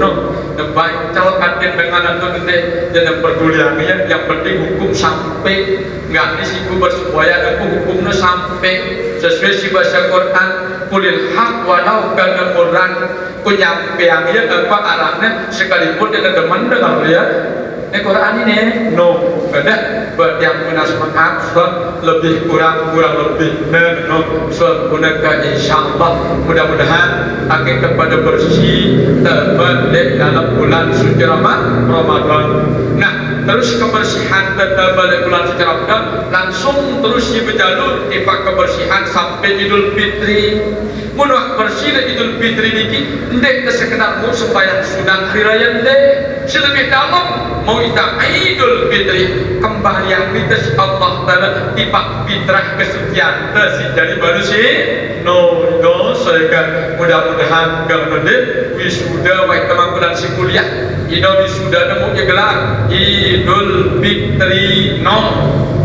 baik calonkan dengan atau nanti jangan pedulian yang penting hukum sampai nggak disiku bersuaya aku hukumnya sampai sesuai si bahasa Quran kulil hak walau kana Quran penyampaiannya apa arahnya sekalipun dia teman dengar dia Quran ini no ada buat yang punya semangat lebih kurang lebih no gunakan insyaallah mudah-mudahan akan kepada bersih terbalik dalam bulan suci Ramadan. Nah terus kebersihan terbalik bulan suci Ramadan langsung terus berjalur ipak kebersihan sampai Idul Fitri. Mudah bersih Idul Fitri ini ndek sekedar mau supaya sudah hari raya ndek selebih dalam mau kita Idul Fitri kembali yang kita Allah Ta'ala ipak fitrah kesucian si jadi manusia no saya mudah-mudahan kemudian wisuda baik kemampuan si kuliah ini wisuda nemu gelar Idul Fitri no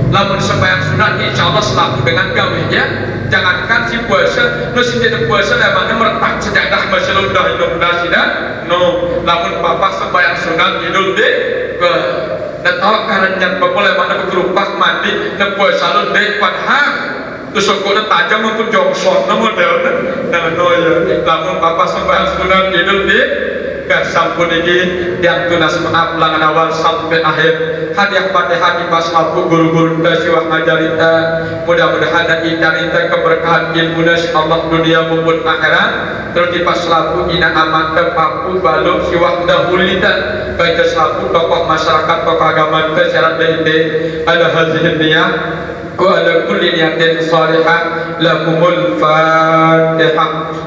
lamun sembahyang sunat insyaallah selaku dengan gawe ya jangankan si puasa no si tidak puasa lemahnya meretak sejadah masalah udah hidup nasidah no lamun papa sembahyang sunat Idul ke datang karena yang boleh mana bergerupak mandi nepuasa lu dek padahal terus aku tajam aku jongsor modelnya nah no ya lamun papa sembahyang sunat Idul sampun ini yang tunas maaf langan awal sampai akhir hadiah Fatihah pas aku guru-guru siwah ngajarita mudah-mudahan dan ikarita keberkahan ilmu Allah dunia maupun akhirat terus di pas laku ina amat papu baluk siwah dahulita baca selaku tokoh masyarakat tokoh agama syarat dari ada hasil niyah wa ala kulli niyatin salihah lakumul Fatihah.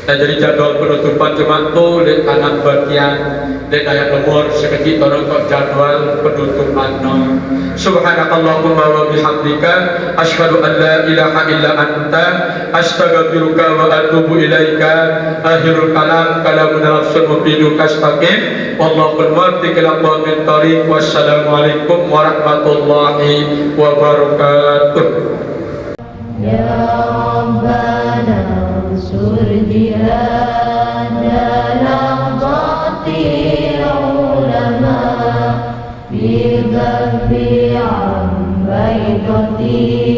Nah jadi jadwal penutupan cuma tuh di kanan bagian di daya nomor sekecil kok jadwal penutupan no. Subhanakallahumma wa bihamdika asyhadu an la ilaha illa anta astaghfiruka wa atubu ilaika akhirul kalam kalamun rasul mubidu kastaqim wallahul muwaffiq ila aqwamit thariq wassalamualaikum warahmatullahi wabarakatuh. Ya Rabbana sur jihadana qati ulama bi dhanbi am baitati